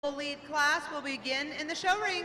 Lead class will begin in the show ring.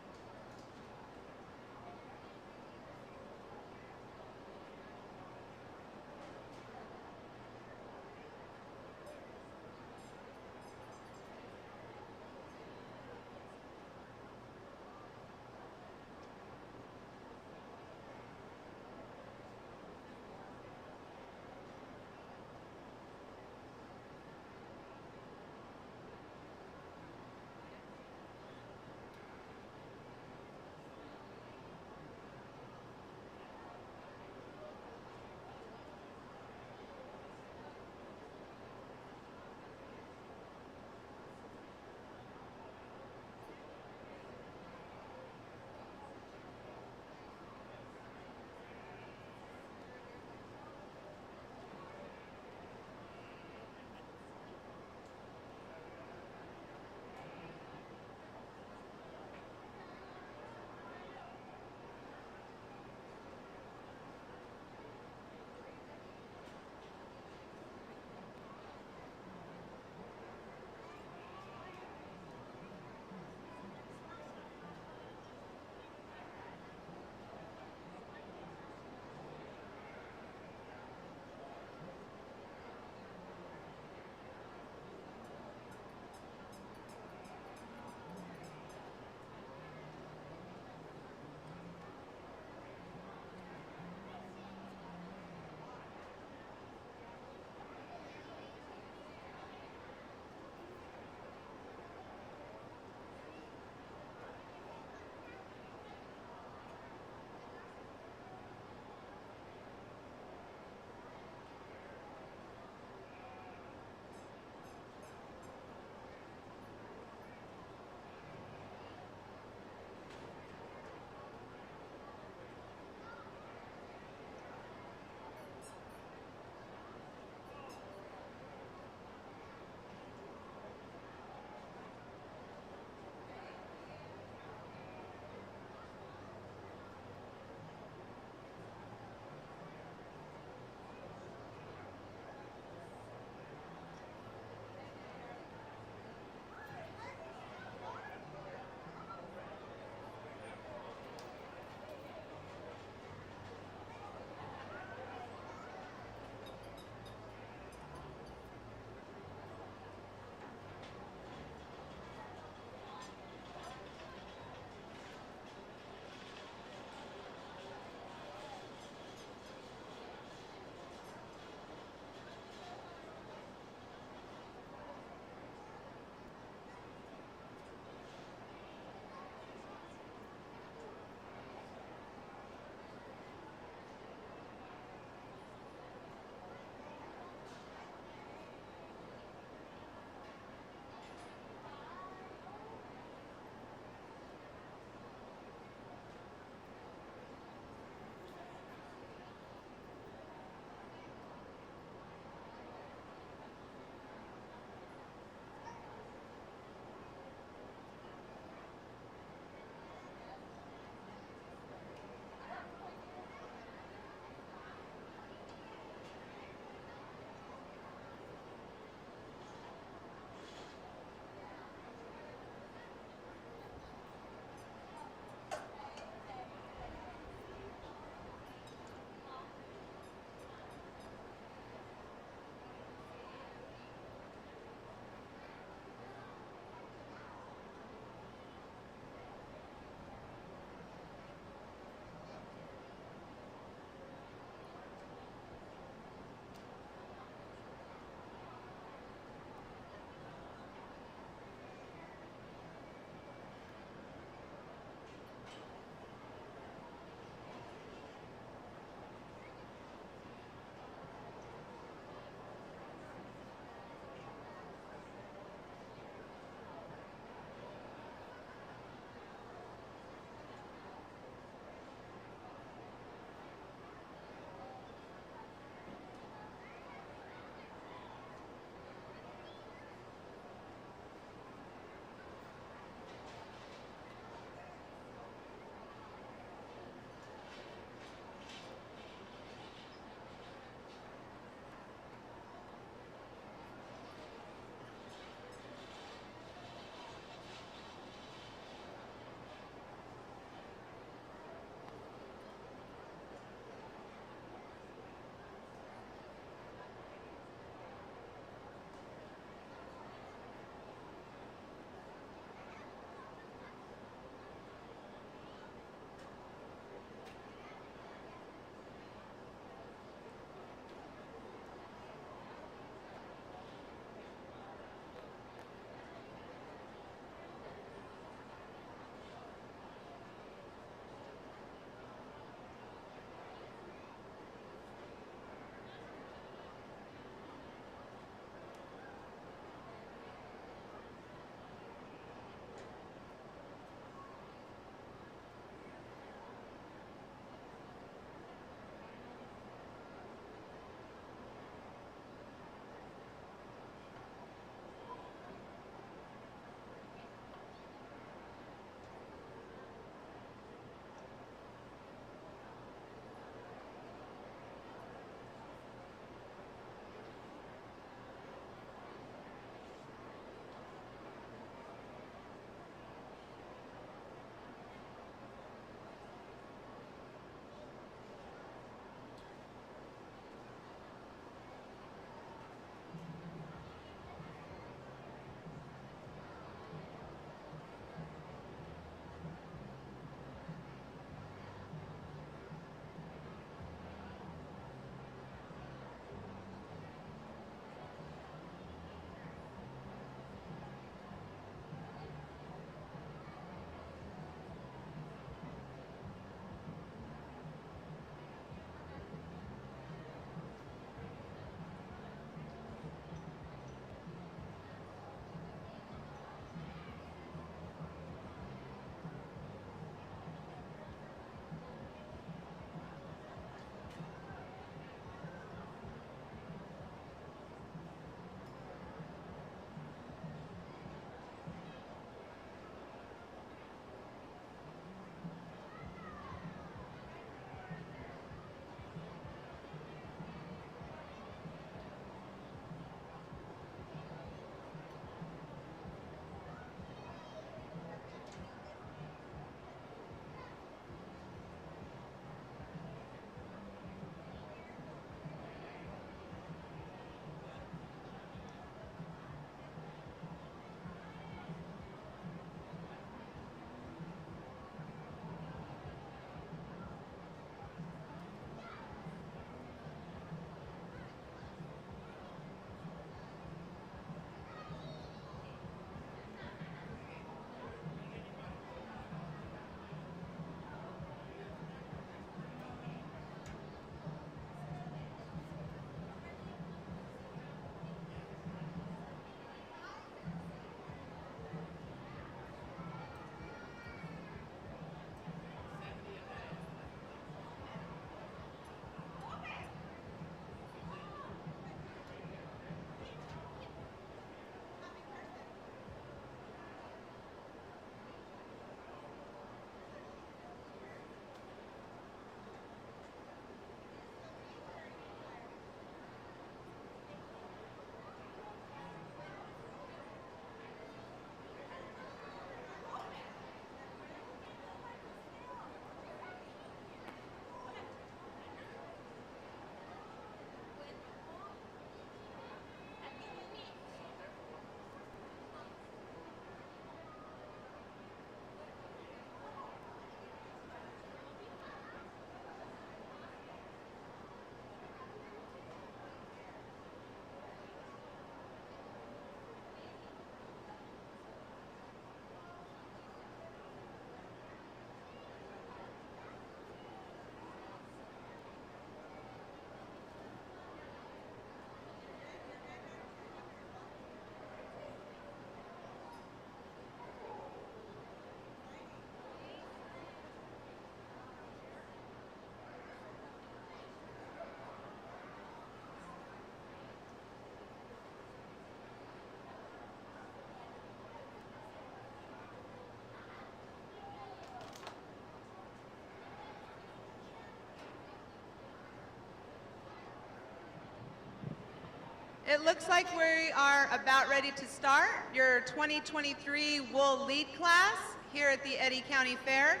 It looks like we are about ready to start your 2023 Wool Lead class here at the Eddy County Fair.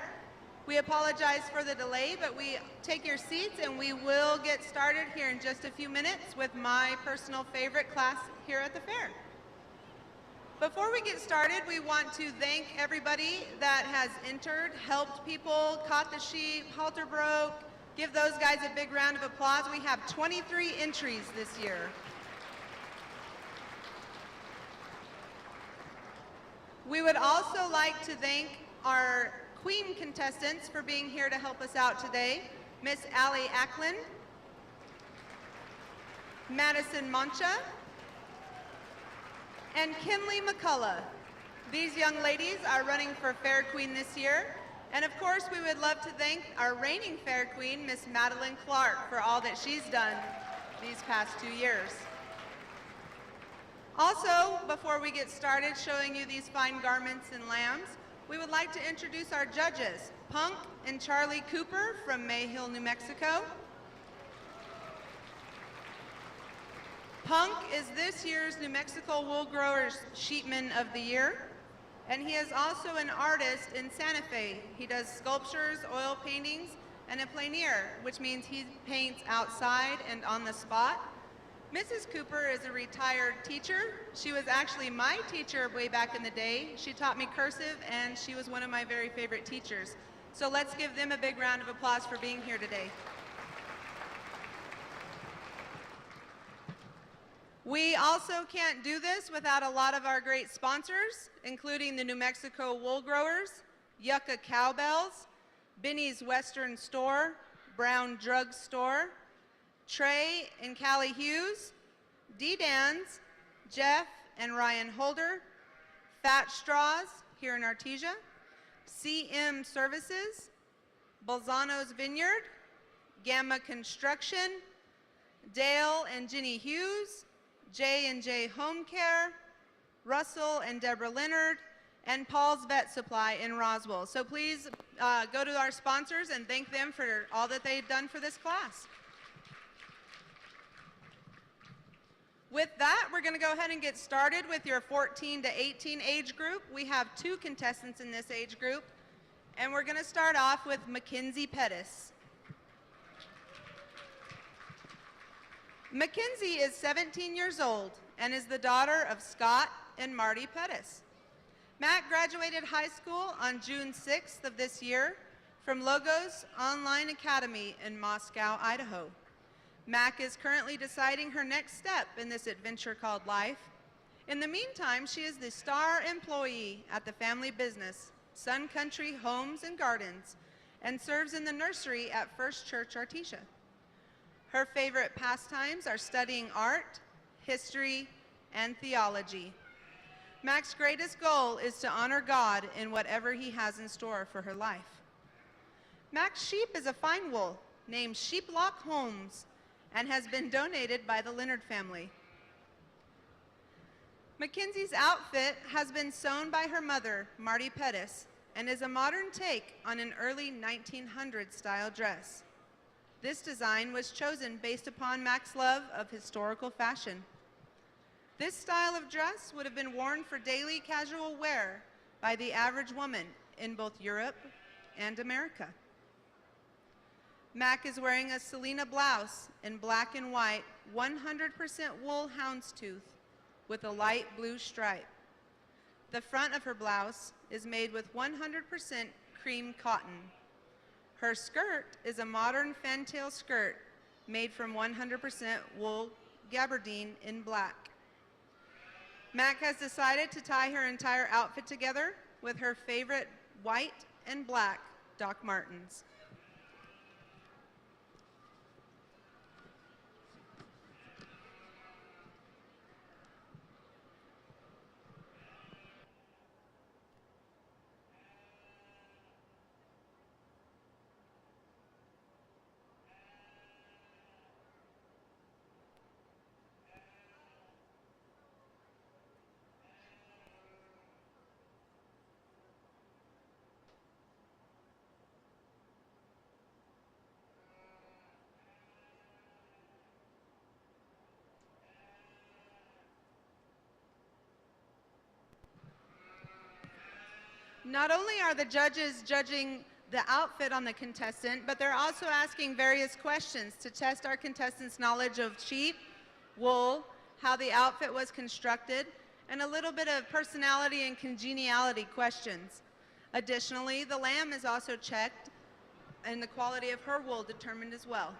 We apologize for the delay, but we take your seats and we will get started here in just a few minutes with my personal favorite class here at the fair. Before we get started, we want to thank everybody that has entered, helped people, caught the sheep, halter broke. Give those guys a big round of applause. We have 23 entries this year. We would also like to thank our Queen contestants for being here to help us out today. Miss Allie Ackland, Madison Mancha, and Kinley McCullough. These young ladies are running for Fair Queen this year. And of course, we would love to thank our reigning Fair Queen, Miss Madeline Clark, for all that she's done these past 2 years. Also, before we get started showing you these fine garments and lambs, we would like to introduce our judges, Punk and Charlie Cooper from Mayhill, New Mexico. Punk is this year's New Mexico Wool Growers Sheepman of the Year, and he is also an artist in Santa Fe. He does sculptures, oil paintings, and a plein air, which means he paints outside and on the spot. Mrs. Cooper is a retired teacher. She was actually my teacher way back in the day. She taught me cursive, and she was one of my very favorite teachers. So let's give them a big round of applause for being here today. We also can't do this without a lot of our great sponsors, including the New Mexico Wool Growers, Yucca Cowbells, Benny's Western Store, Brown Drug Store, Trey and Callie Hughes, D-Dans, Jeff and Ryan Holder, Fat Straws here in Artesia, CM Services, Bolzano's Vineyard, Gamma Construction, Dale and Ginny Hughes, J&J Home Care, Russell and Deborah Leonard, and Paul's Vet Supply in Roswell. So please go to our sponsors and thank them for all that they've done for this class. With that, we're going to go ahead and get started with your 14 to 18 age group. We have 2 contestants in this age group, and we're going to start off with Mackenzie Pettis. Mackenzie is 17 years old and is the daughter of Scott and Marty Pettis. Matt graduated high school on June 6th of this year from Logos Online Academy in Moscow, Idaho. Mac is currently deciding her next step in this adventure called life. In the meantime, she is the star employee at the family business, Sun Country Homes and Gardens, and serves in the nursery at First Church Artesia. Her favorite pastimes are studying art, history, and theology. Mac's greatest goal is to honor God in whatever he has in store for her life. Mac's sheep is a fine wool named Sheeplock Homes and has been donated by the Leonard family. Mackenzie's outfit has been sewn by her mother, Marty Pettis, and is a modern take on an early 1900s style dress. This design was chosen based upon Mac's love of historical fashion. This style of dress would have been worn for daily casual wear by the average woman in both Europe and America. Mac is wearing a Selena blouse in black and white, 100% wool houndstooth with a light blue stripe. The front of her blouse is made with 100% cream cotton. Her skirt is a modern fantail skirt made from 100% wool gabardine in black. Mac has decided to tie her entire outfit together with her favorite white and black Doc Martens. Not only are the judges judging the outfit on the contestant, but they're also asking various questions to test our contestants' knowledge of sheep, wool, how the outfit was constructed, and a little bit of personality and congeniality questions. Additionally, the lamb is also checked and the quality of her wool determined as well.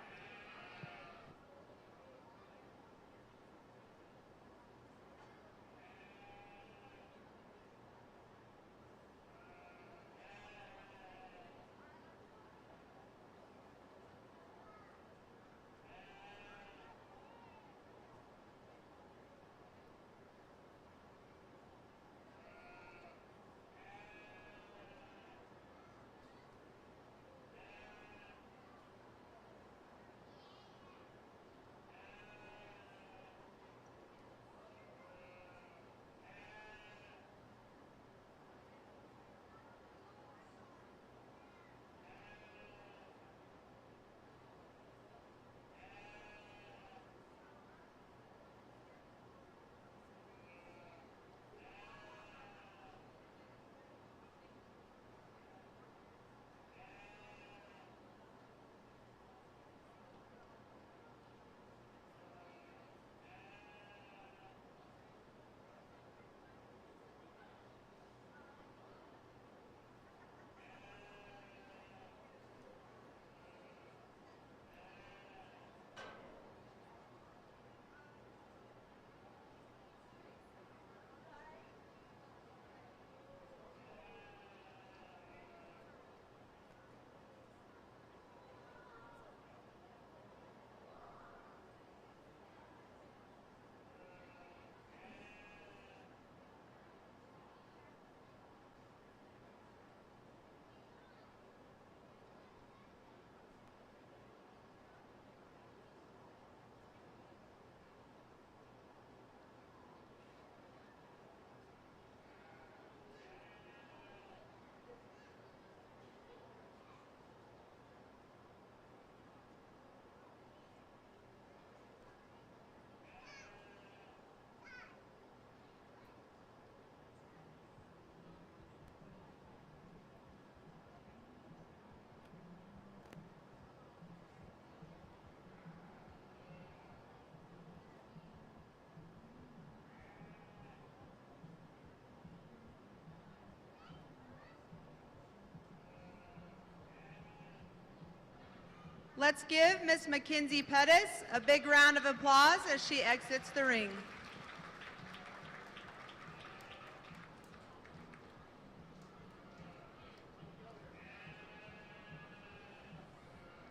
Let's give Miss Mackenzie Pettis a big round of applause as she exits the ring.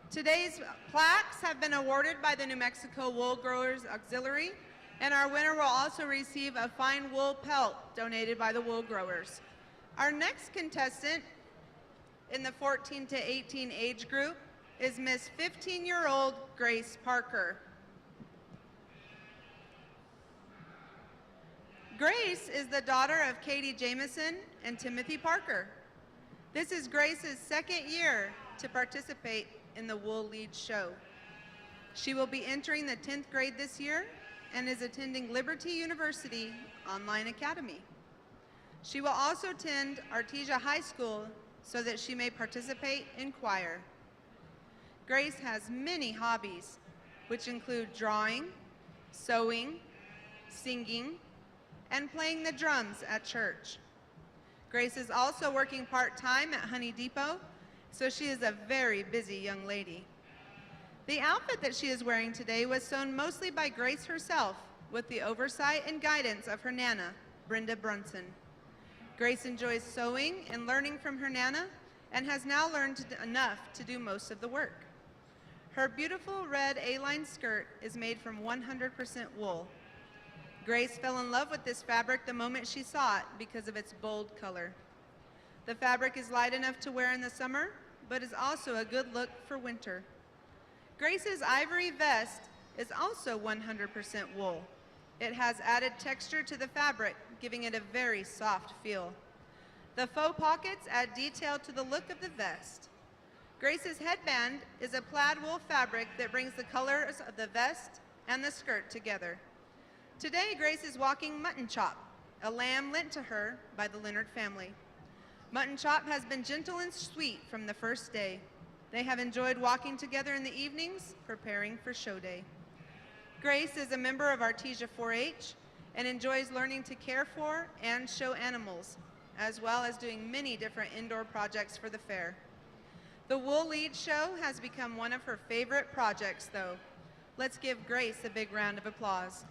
Today's plaques have been awarded by the New Mexico Wool Growers Auxiliary, and our winner will also receive a fine wool pelt donated by the wool growers. Our next contestant in the 14 to 18 age group is Miss 15-year-old Grace Parker. Grace is the daughter of Katie Jameson and Timothy Parker. This is Grace's second year to participate in the Wool Lead Show. She will be entering the 10th grade this year and is attending Liberty University Online Academy. She will also attend Artesia High School so that she may participate in choir. Grace has many hobbies, which include drawing, sewing, singing, and playing the drums at church. Grace is also working part-time at Honey Depot, so she is a very busy young lady. The outfit that she is wearing today was sewn mostly by Grace herself with the oversight and guidance of her Nana, Brenda Brunson. Grace enjoys sewing and learning from her Nana and has now learned enough to do most of the work. Her beautiful red A-line skirt is made from 100% wool. Grace fell in love with this fabric the moment she saw it because of its bold color. The fabric is light enough to wear in the summer, but is also a good look for winter. Grace's ivory vest is also 100% wool. It has added texture to the fabric, giving it a very soft feel. The faux pockets add detail to the look of the vest. Grace's headband is a plaid wool fabric that brings the colors of the vest and the skirt together. Today, Grace is walking Mutton Chop, a lamb lent to her by the Leonard family. Mutton Chop has been gentle and sweet from the first day. They have enjoyed walking together in the evenings, preparing for show day. Grace is a member of Artesia 4-H and enjoys learning to care for and show animals, as well as doing many different indoor projects for the fair. The Wool Lead Show has become one of her favorite projects, though. Let's give Grace a big round of applause.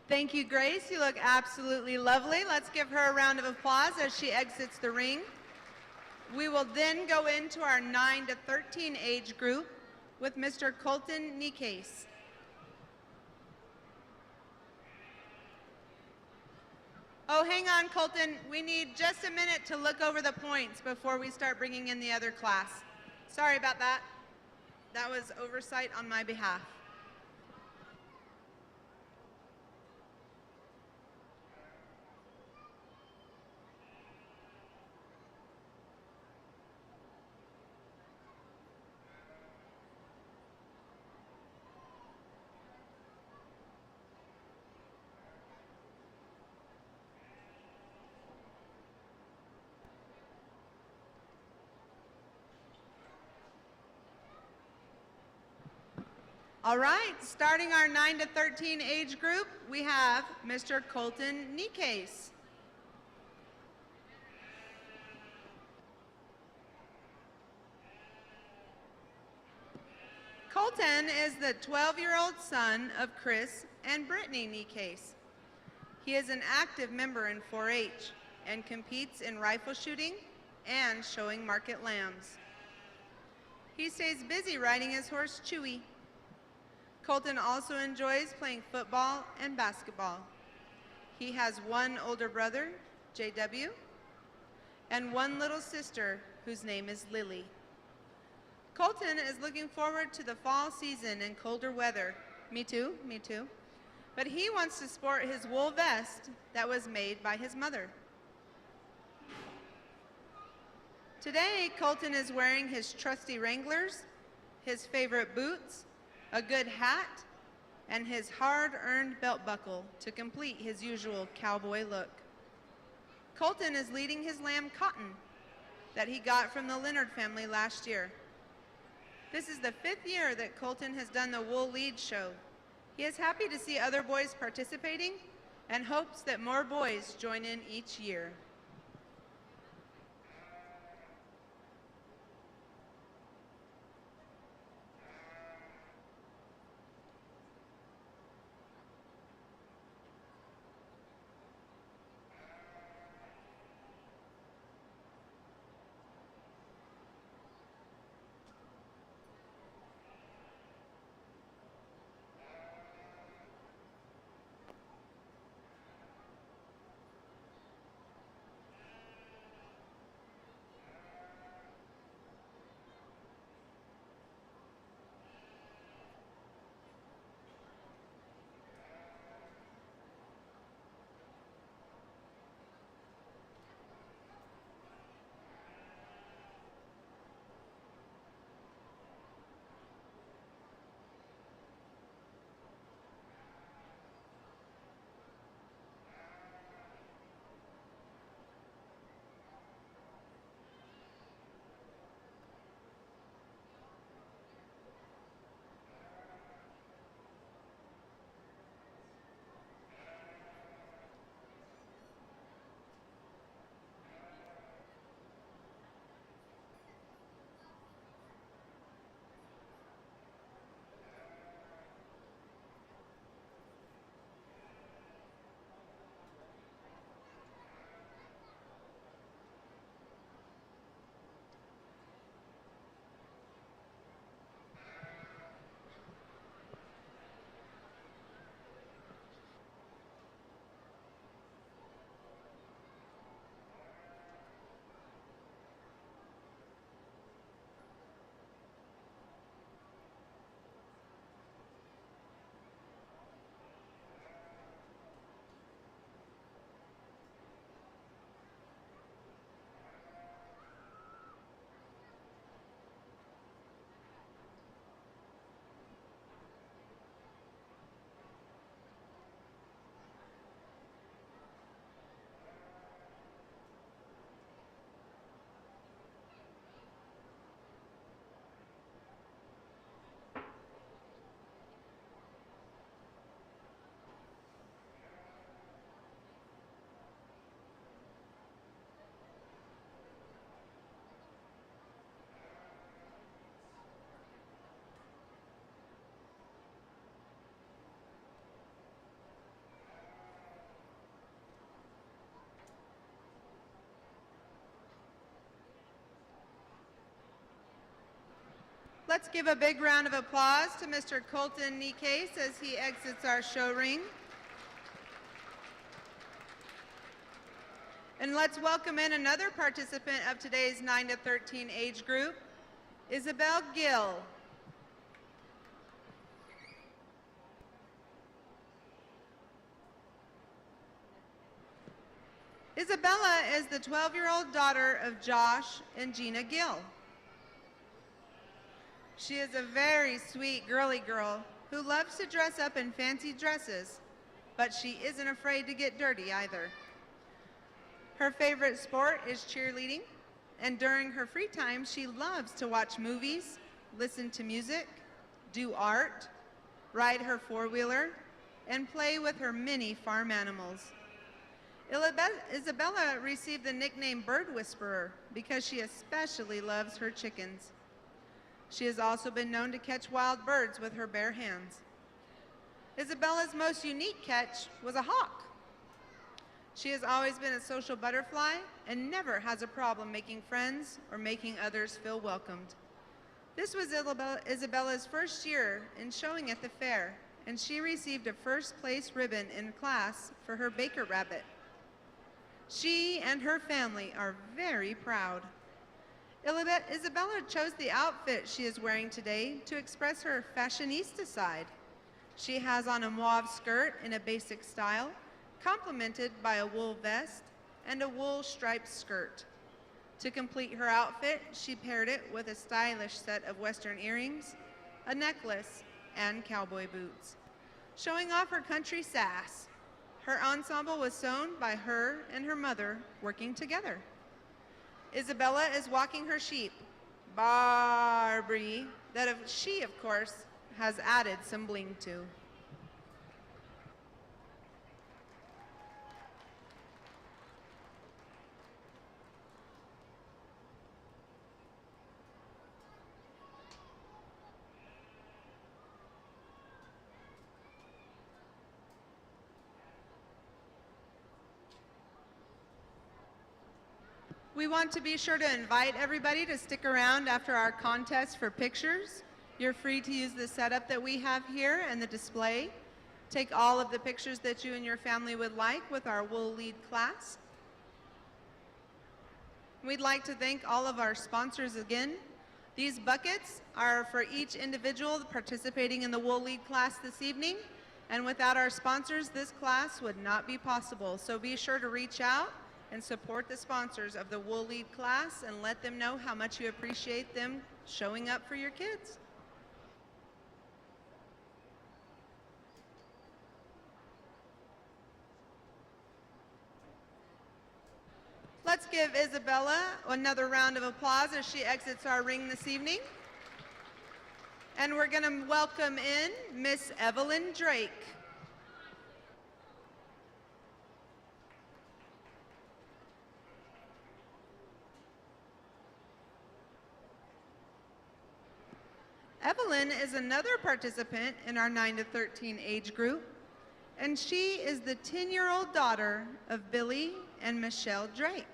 Thank you, Grace. You look absolutely lovely. Let's give her a round of applause as she exits the ring. We will then go into our 9 to 13 age group with Mr. Colton Nikase. Oh, hang on, Colton. We need just a minute to look over the points before we start bringing in the other class. Sorry about that. That was oversight on my behalf. All right, starting our 9 to 13 age group, we have Mr. Colton Nikase. Colton is the 12-year-old son of Chris and Brittany Nikase. He is an active member in 4-H and competes in rifle shooting and showing market lambs. He stays busy riding his horse Chewy. Colton also enjoys playing football and basketball. He has one older brother, JW, and one little sister whose name is Lily. Colton is looking forward to the fall season and colder weather. Me too, me too. But he wants to sport his wool vest that was made by his mother. Today, Colton is wearing his trusty Wranglers, his favorite boots, a good hat, and his hard-earned belt buckle to complete his usual cowboy look. Colton is leading his lamb Cotton that he got from the Leonard family last year. This is the 5th year that Colton has done the Wool Lead Show. He is happy to see other boys participating and hopes that more boys join in each year. Let's give a big round of applause to Mr. Colton Nikase as he exits our show ring. And let's welcome in another participant of today's 9 to 13 age group, Isabel Gill. Isabella is the 12-year-old daughter of Josh and Gina Gill. She is a very sweet, girly girl who loves to dress up in fancy dresses, but she isn't afraid to get dirty either. Her favorite sport is cheerleading, and during her free time, she loves to watch movies, listen to music, do art, ride her four-wheeler, and play with her many farm animals. Isabella received the nickname Bird Whisperer because she especially loves her chickens. She has also been known to catch wild birds with her bare hands. Isabella's most unique catch was a hawk. She has always been a social butterfly and never has a problem making friends or making others feel welcomed. This was Isabella's first year in showing at the fair, and she received a first place ribbon in class for her Baker Rabbit. She and her family are very proud. Isabella chose the outfit she is wearing today to express her fashionista side. She has on a mauve skirt in a basic style, complemented by a wool vest and a wool striped skirt. To complete her outfit, she paired it with a stylish set of Western earrings, a necklace, and cowboy boots, showing off her country sass. Her ensemble was sewn by her and her mother working together. Isabella is walking her sheep, Barbie, that she, of course, has added some bling to. We want to be sure to invite everybody to stick around after our contest for pictures. You're free to use the setup that we have here and the display. Take all of the pictures that you and your family would like with our Wool Lead class. We'd like to thank all of our sponsors again. These buckets are for each individual participating in the Wool Lead class this evening. And without our sponsors, this class would not be possible. So be sure to reach out and support the sponsors of the Wool Lead class and let them know how much you appreciate them showing up for your kids. Let's give Isabella another round of applause as she exits our ring this evening. And we're going to welcome in Miss Evelyn Drake. Evelyn is another participant in our 9 to 13 age group, and she is the 10-year-old daughter of Billy and Michelle Drake.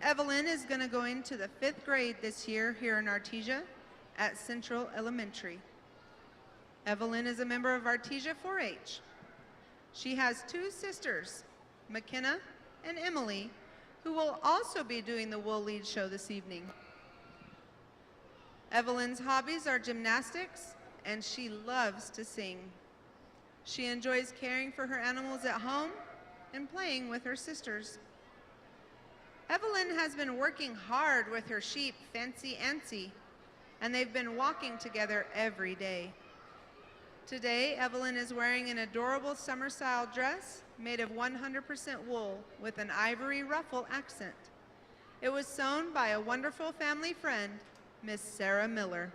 Evelyn is going to go into the 5th grade this year here in Artesia at Central Elementary. Evelyn is a member of Artesia 4-H. She has 2 sisters, McKenna and Emily, who will also be doing the Wool Lead show this evening. Evelyn's hobbies are gymnastics, and she loves to sing. She enjoys caring for her animals at home and playing with her sisters. Evelyn has been working hard with her sheep, Fancy Ancy, and they've been walking together every day. Today, Evelyn is wearing an adorable summer-style dress made of 100% wool with an ivory ruffle accent. It was sewn by a wonderful family friend, Miss Sarah Miller.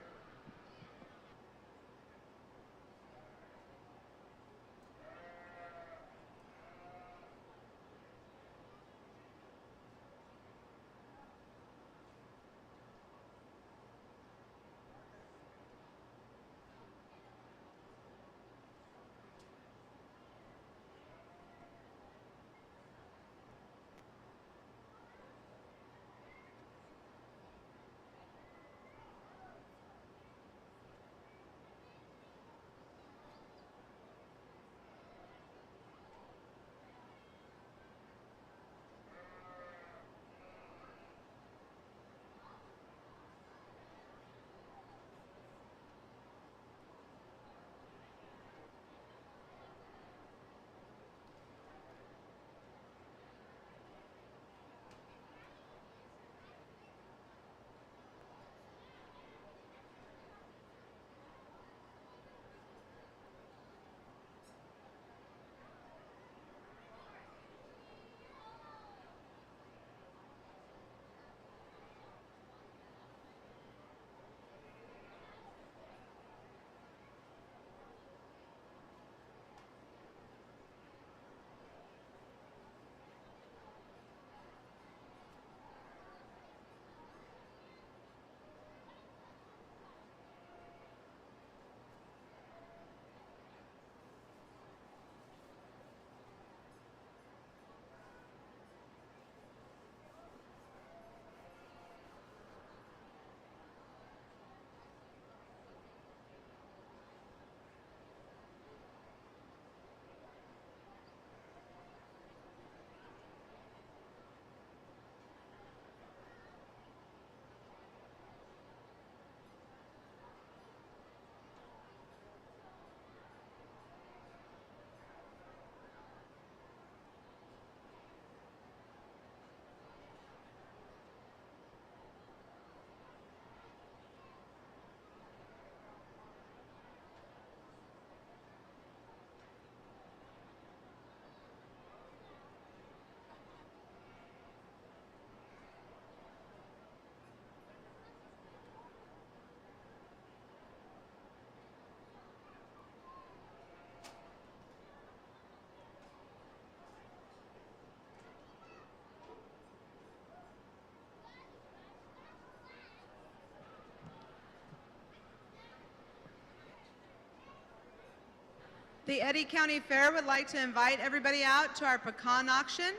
The Eddy County Fair would like to invite everybody out to our pecan auction.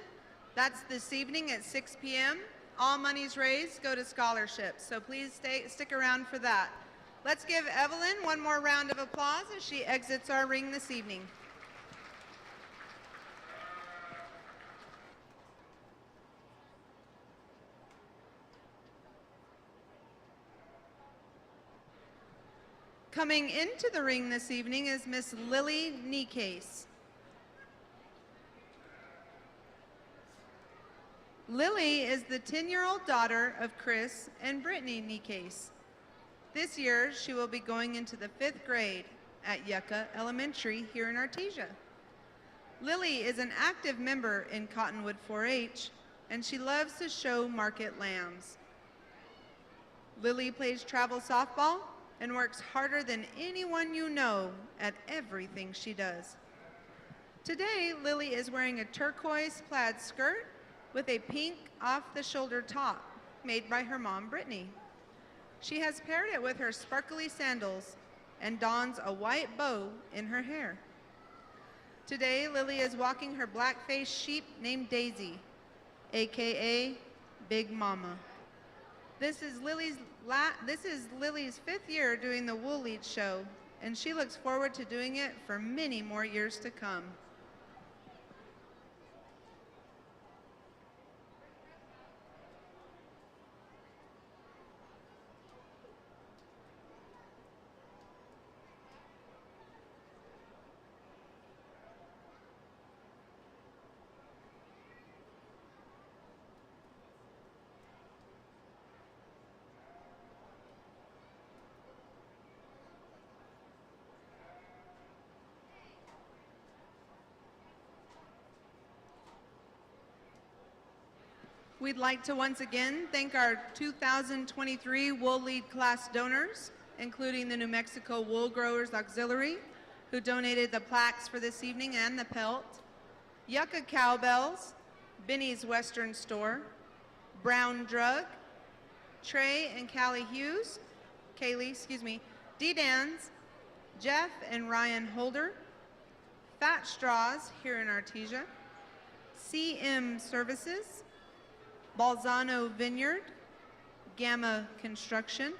That's this evening at 6 p.m. All monies raised go to scholarships, so please stick around for that. Let's give Evelyn one more round of applause as she exits our ring this evening. Coming into the ring this evening is Miss Lily Kneecase. Lily is the 10-year-old daughter of Chris and Brittany Kneecase. This year, she will be going into the 5th grade at Yucca Elementary here in Artesia. Lily is an active member in Cottonwood 4-H, and she loves to show market lambs. Lily plays travel softball and works harder than anyone you know at everything she does. Today, Lily is wearing a turquoise plaid skirt with a pink off-the-shoulder top made by her mom, Brittany. She has paired it with her sparkly sandals and dons a white bow in her hair. Today, Lily is walking her black-faced sheep named Daisy, AKA Big Mama. This is Lily's 5th year doing the Wool Lead Show, and she looks forward to doing it for many more years to come. We'd like to once again thank our 2023 Wool Lead class donors, including the New Mexico Wool Growers Auxiliary, who donated the plaques for this evening and the pelt, Yucca Cowbells, Benny's Western Store, Brown Drug, Trey and Kaylee Hughes, D-Dans, Jeff and Ryan Holder, Fat Straws here in Artesia, CM Services, Balzano Vineyard, Gamma Construction,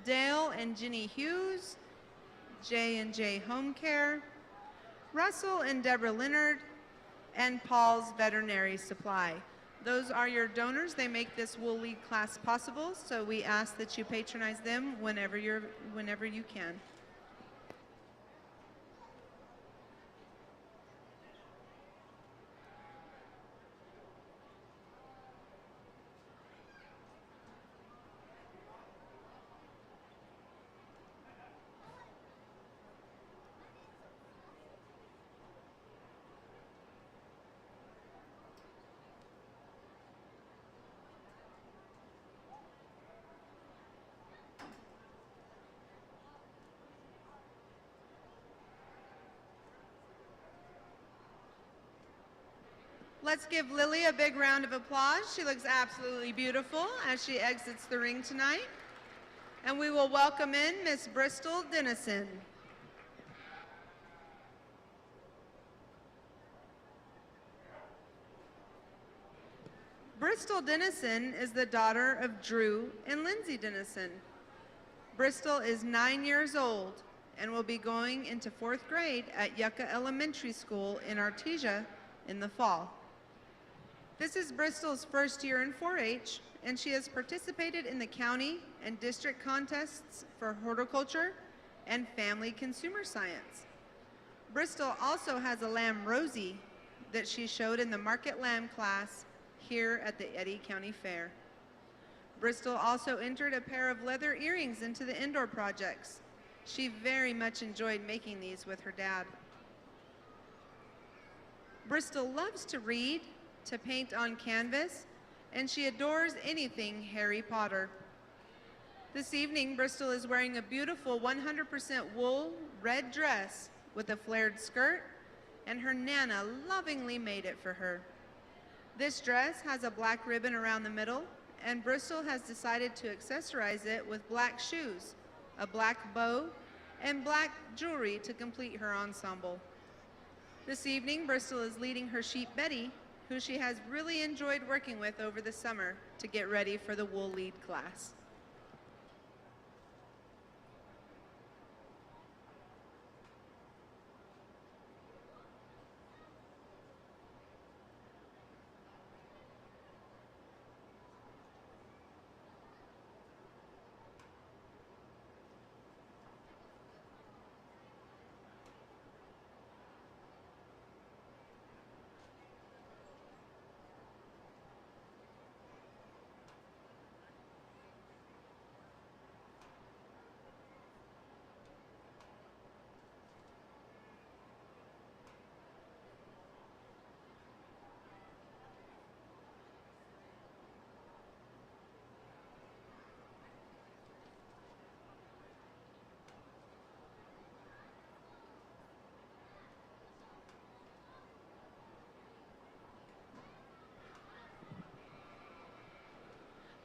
Dale and Ginny Hughes, J&J Home Care, Russell and Deborah Leonard, and Paul's Veterinary Supply. Those are your donors. They make this Wool Lead class possible, so we ask that you patronize them whenever you can. Let's give Lily a big round of applause. She looks absolutely beautiful as she exits the ring tonight. And we will welcome in Miss Bristol Dennison. Bristol Dennison is the daughter of Drew and Lindsay Dennison. Bristol is 9 years old and will be going into 4th grade at Yucca Elementary School in Artesia in the fall. This is Bristol's first year in 4-H, and she has participated in the county and district contests for horticulture and family consumer science. Bristol also has a lamb, Rosie, that she showed in the market lamb class here at the Eddy County Fair. Bristol also entered a pair of leather earrings into the indoor projects. She very much enjoyed making these with her dad. Bristol loves to read, to paint on canvas, and she adores anything Harry Potter. This evening, Bristol is wearing a beautiful 100% wool red dress with a flared skirt, and her Nana lovingly made it for her. This dress has a black ribbon around the middle, and Bristol has decided to accessorize it with black shoes, a black bow, and black jewelry to complete her ensemble. This evening, Bristol is leading her sheep Betty, who she has really enjoyed working with over the summer, to get ready for the wool lead class.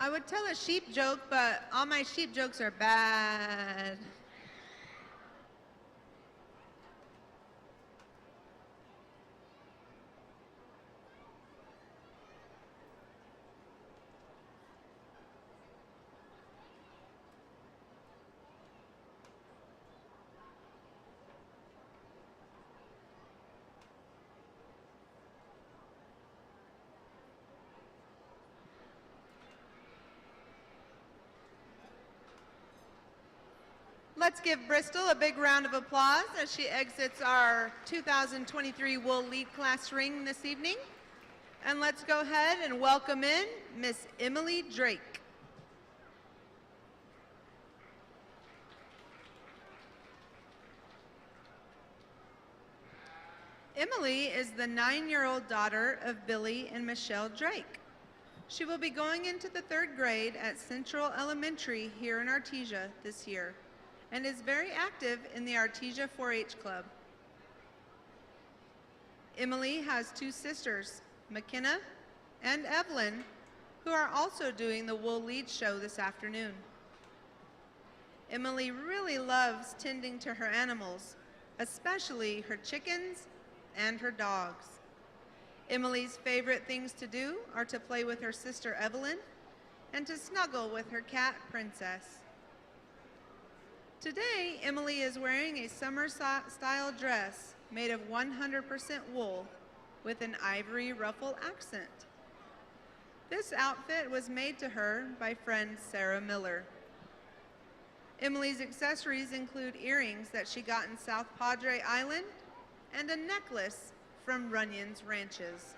I would tell a sheep joke, but all my sheep jokes are bad. Let's give Bristol a big round of applause as she exits our 2023 Wool Lead Class ring this evening. And let's go ahead and welcome in Miss Emily Drake. Emily is the 9-year-old daughter of Billy and Michelle Drake. She will be going into the 3rd grade at Central Elementary here in Artesia this year, and is very active in the Artesia 4-H Club. Emily has 2 sisters, McKenna and Evelyn, who are also doing the Wool Lead show this afternoon. Emily really loves tending to her animals, especially her chickens and her dogs. Emily's favorite things to do are to play with her sister Evelyn and to snuggle with her cat Princess. Today, Emily is wearing a summer-style dress made of 100% wool with an ivory ruffle accent. This outfit was made to her by friend Sarah Miller. Emily's accessories include earrings that she got in South Padre Island and a necklace from Runyon's Ranches.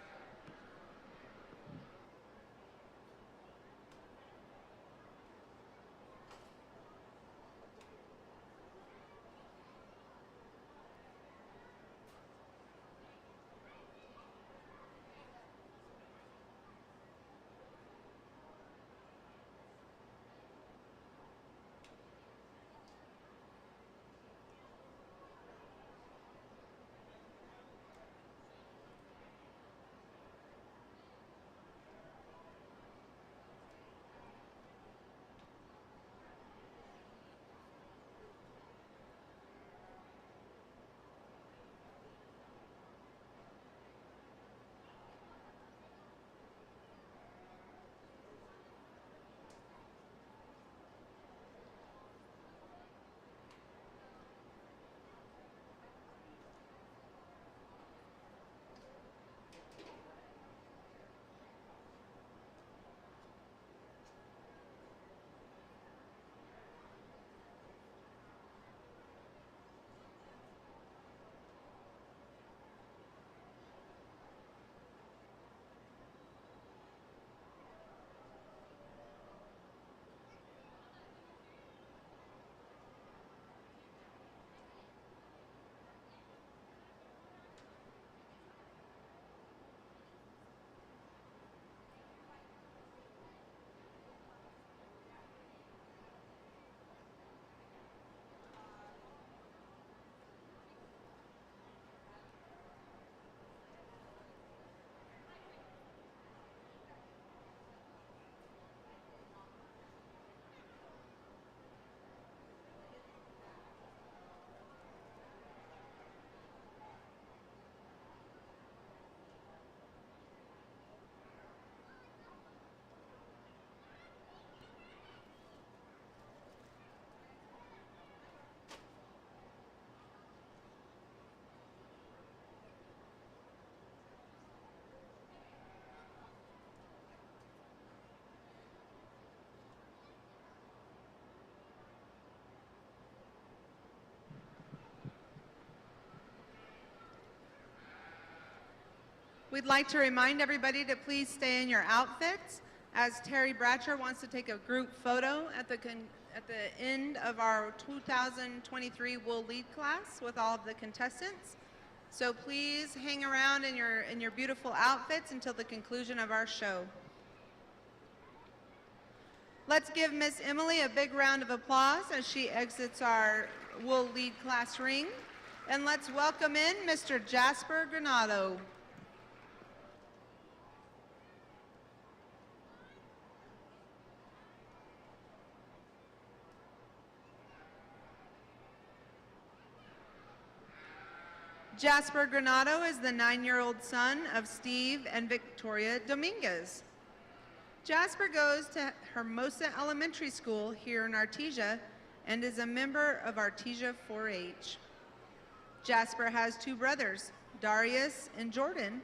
We'd like to remind everybody to please stay in your outfits as Terry Bratcher wants to take a group photo at the end of our 2023 Wool Lead class with all of the contestants. So please hang around in your beautiful outfits until the conclusion of our show. Let's give Miss Emily a big round of applause as she exits our Wool Lead class ring. And let's welcome in Mr. Jasper Granado. Jasper Granado is the 9-year-old son of Steve and Victoria Dominguez. Jasper goes to Hermosa Elementary School here in Artesia and is a member of Artesia 4-H. Jasper has 2 brothers, Darius and Jordan,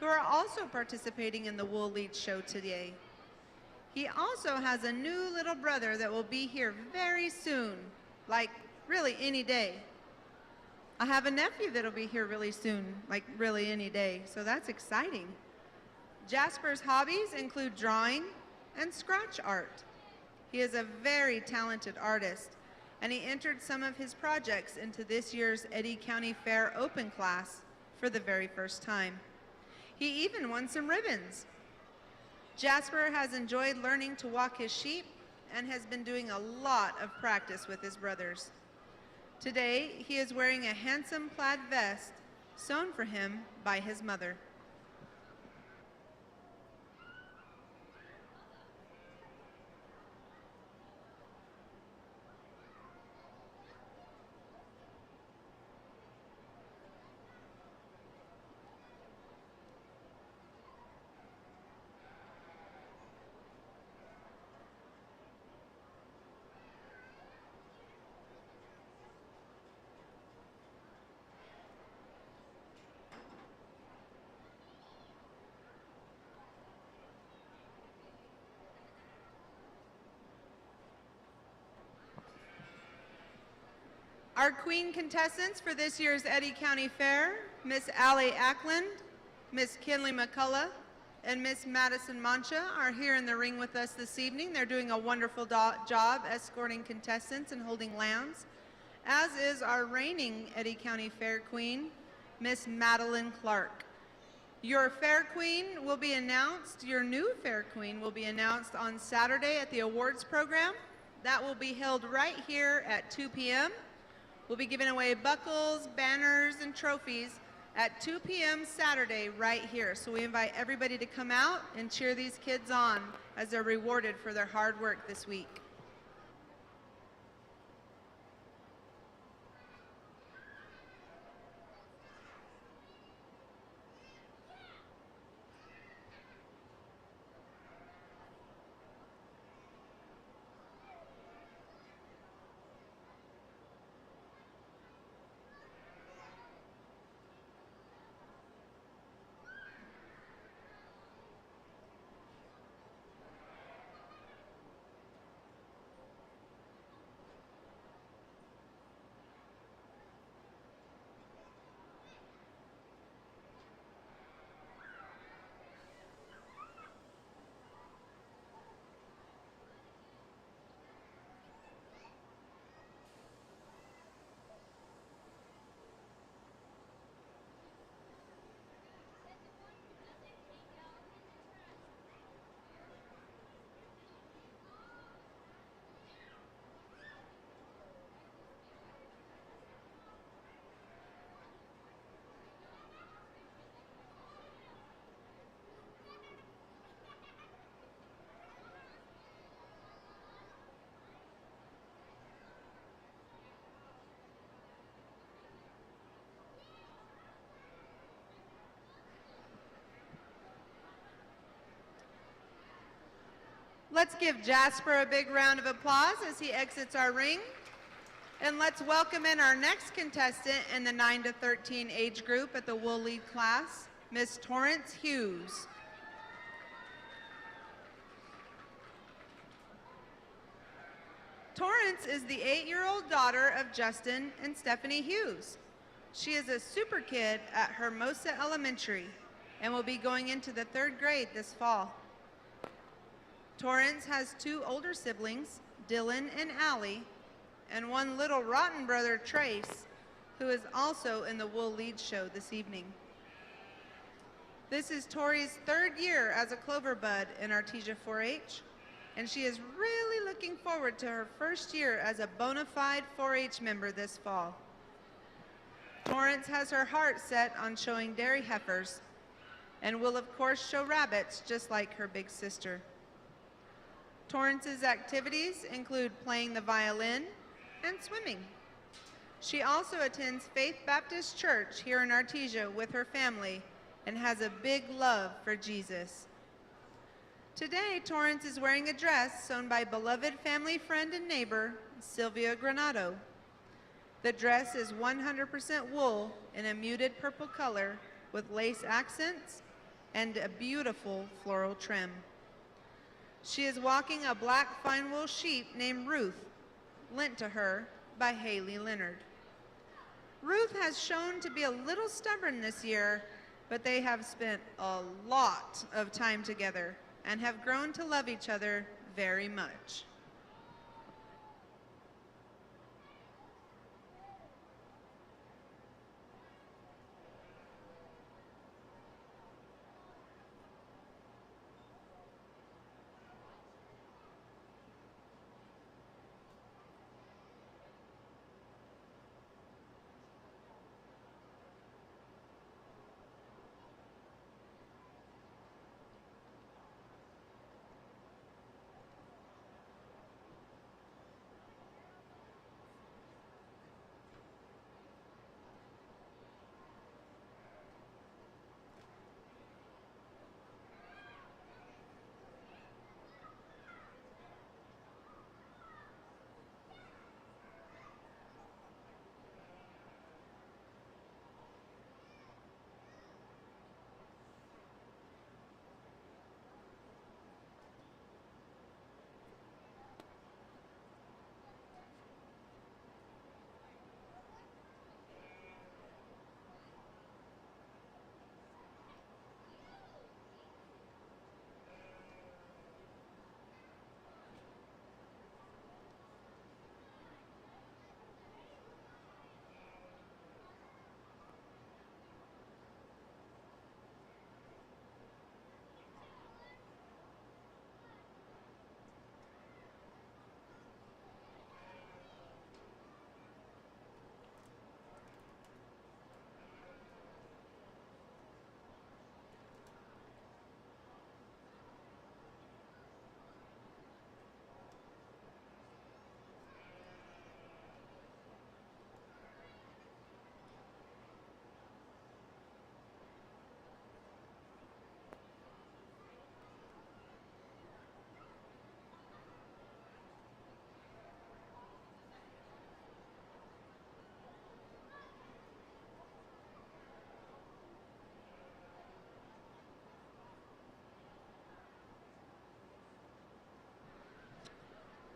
who are also participating in the Wool Lead show today. He also has a new little brother that will be here very soon, like really any day. I have a nephew that'll be here really soon, like really any day, so that's exciting. Jasper's hobbies include drawing and scratch art. He is a very talented artist, and he entered some of his projects into this year's Eddy County Fair Open class for the very first time. He even won some ribbons. Jasper has enjoyed learning to walk his sheep and has been doing a lot of practice with his brothers. Today, he is wearing a handsome plaid vest sewn for him by his mother. Our queen contestants for this year's Eddy County Fair, Miss Allie Ackland, Miss Kinley McCullough, and Miss Madison Mancha are here in the ring with us this evening. They're doing a wonderful job escorting contestants and holding lambs, as is our reigning Eddy County Fair queen, Miss Madeline Clark. Your fair queen will be announced, your new fair queen will be announced on Saturday at the awards program. That will be held right here at 2 p.m. We'll be giving away buckles, banners, and trophies at 2 p.m. Saturday right here. So we invite everybody to come out and cheer these kids on as they're rewarded for their hard work this week. Let's give Jasper a big round of applause as he exits our ring. And let's welcome in our next contestant in the 9 to 13 age group at the Wool Lead class, Miss Torrance Hughes. Torrance is the 8-year-old daughter of Justin and Stephanie Hughes. She is a super kid at Hermosa Elementary. and will be going into the 3rd grade this fall. Torrance has 2 older siblings, Dylan and Allie, and 1 little rotten brother, Trace, who is also in the Wool Lead Show this evening. This is Tori's 3rd year as a Clover Bud in Artesia 4-H, and she is really looking forward to her 1st year as a bona fide 4-H member this fall. Torrance has her heart set on showing dairy heifers and will of course show rabbits just like her big sister. Torrance's activities include playing the violin and swimming. She also attends Faith Baptist Church here in Artesia with her family and has a big love for Jesus. Today, Torrance is wearing a dress sewn by beloved family friend and neighbor, Sylvia Granado. The dress is 100% wool in a muted purple color with lace accents and a beautiful floral trim. She is walking a black fine wool sheep named Ruth, lent to her by Haley Leonard. Ruth has shown to be a little stubborn this year, but they have spent a lot of time together and have grown to love each other very much.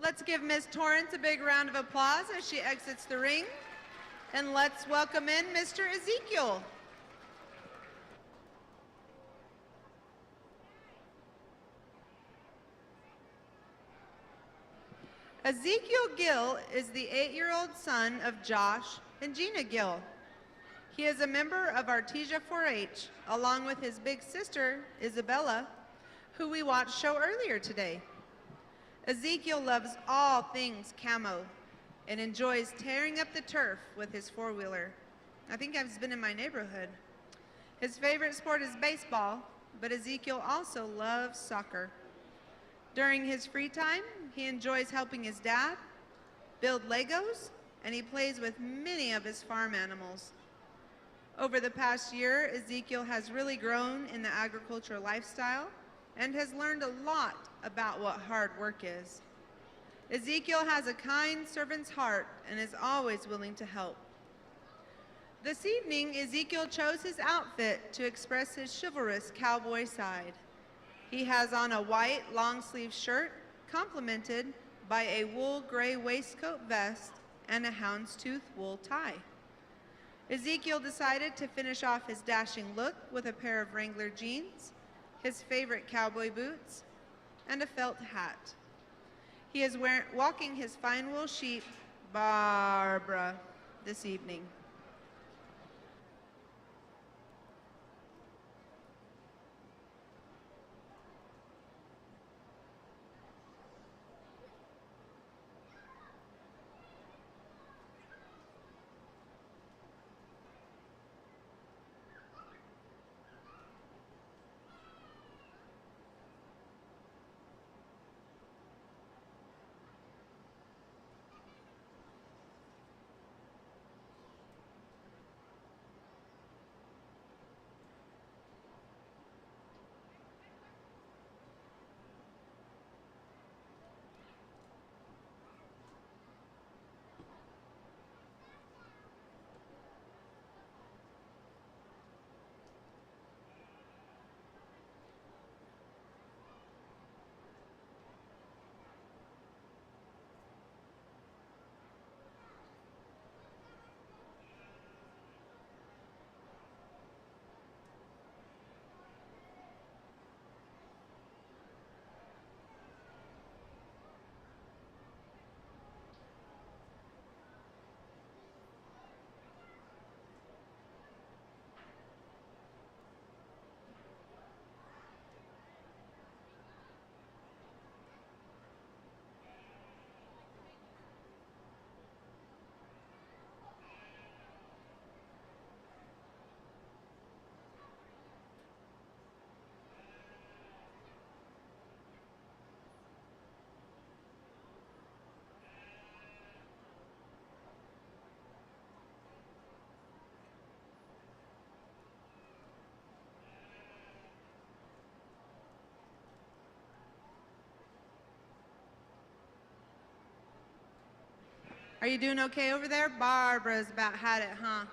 Let's give Ms. Torrance a big round of applause as she exits the ring. And let's welcome in Mr. Ezekiel. Ezekiel Gill is the 8-year-old son of Josh and Gina Gill. He is a member of Artesia 4-H, along with his big sister, Isabella, who we watched show earlier today. Ezekiel loves all things camo and enjoys tearing up the turf with his four-wheeler. I think I've been in my neighborhood. His favorite sport is baseball, but Ezekiel also loves soccer. During his free time, he enjoys helping his dad build Legos, and he plays with many of his farm animals. Over the past year, Ezekiel has really grown in the agricultural lifestyle and has learned a lot about what hard work is. Ezekiel has a kind servant's heart and is always willing to help. This evening, Ezekiel chose his outfit to express his chivalrous cowboy side. He has on a white long-sleeve shirt complemented by a wool gray waistcoat vest and a houndstooth wool tie. Ezekiel decided to finish off his dashing look with a pair of Wrangler jeans, his favorite cowboy boots, and a felt hat. He is walking his fine wool sheep, Barbara, this evening. Are you doing okay over there? Barbara's about had it, huh?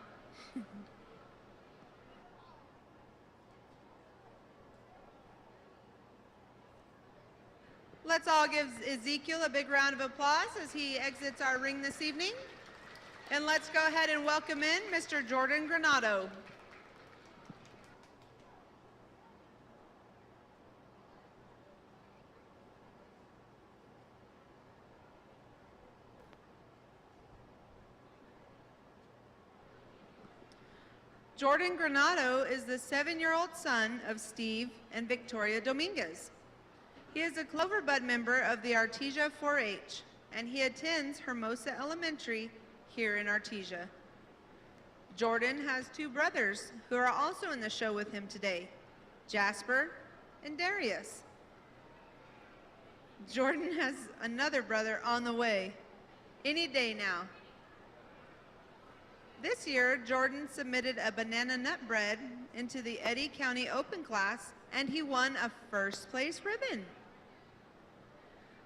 Let's all give Ezekiel a big round of applause as he exits our ring this evening. And let's go ahead and welcome in Mr. Jordan Granado. Jordan Granado is the 7-year-old son of Steve and Victoria Dominguez. He is a Cloverbud member of the Artesia 4-H, and he attends Hermosa Elementary here in Artesia. Jordan has 2 brothers who are also in the show with him today, Jasper and Darius. Jordan has another brother on the way, any day now. This year, Jordan submitted a banana nut bread into the Eddy County Open class, and he won a first place ribbon.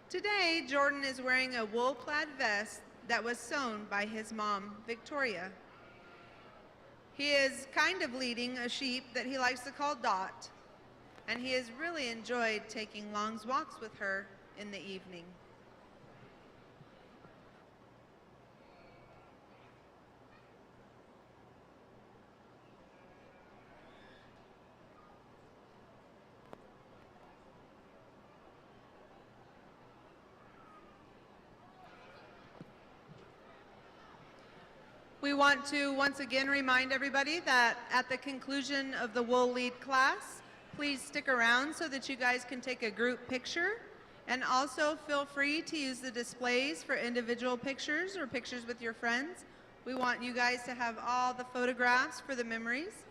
Today, Jordan is wearing a wool plaid vest that was sewn by his mom, Victoria. He is kind of leading a sheep that he likes to call Dot, and he has really enjoyed taking long walks with her in the evening. We want to once again remind everybody that at the conclusion of the wool lead class, please stick around so that you guys can take a group picture, and also feel free to use the displays for individual pictures or pictures with your friends. We want you guys to have all the photographs for the memories.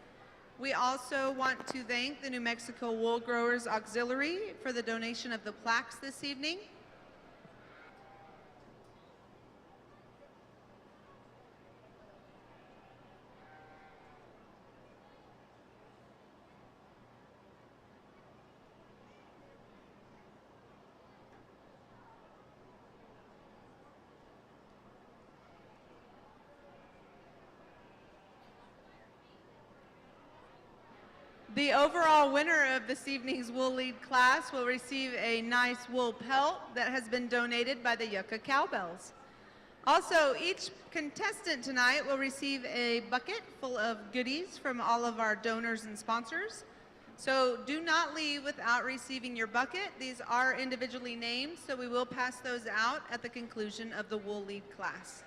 We also want to thank the New Mexico Wool Growers Auxiliary for the donation of the plaques this evening. The overall winner of this evening's wool lead class will receive a nice wool pelt that has been donated by the Yucca Cowbells. Also, each contestant tonight will receive a bucket full of goodies from all of our donors and sponsors. So do not leave without receiving your bucket. These are individually named, so we will pass those out at the conclusion of the Wool Lead class.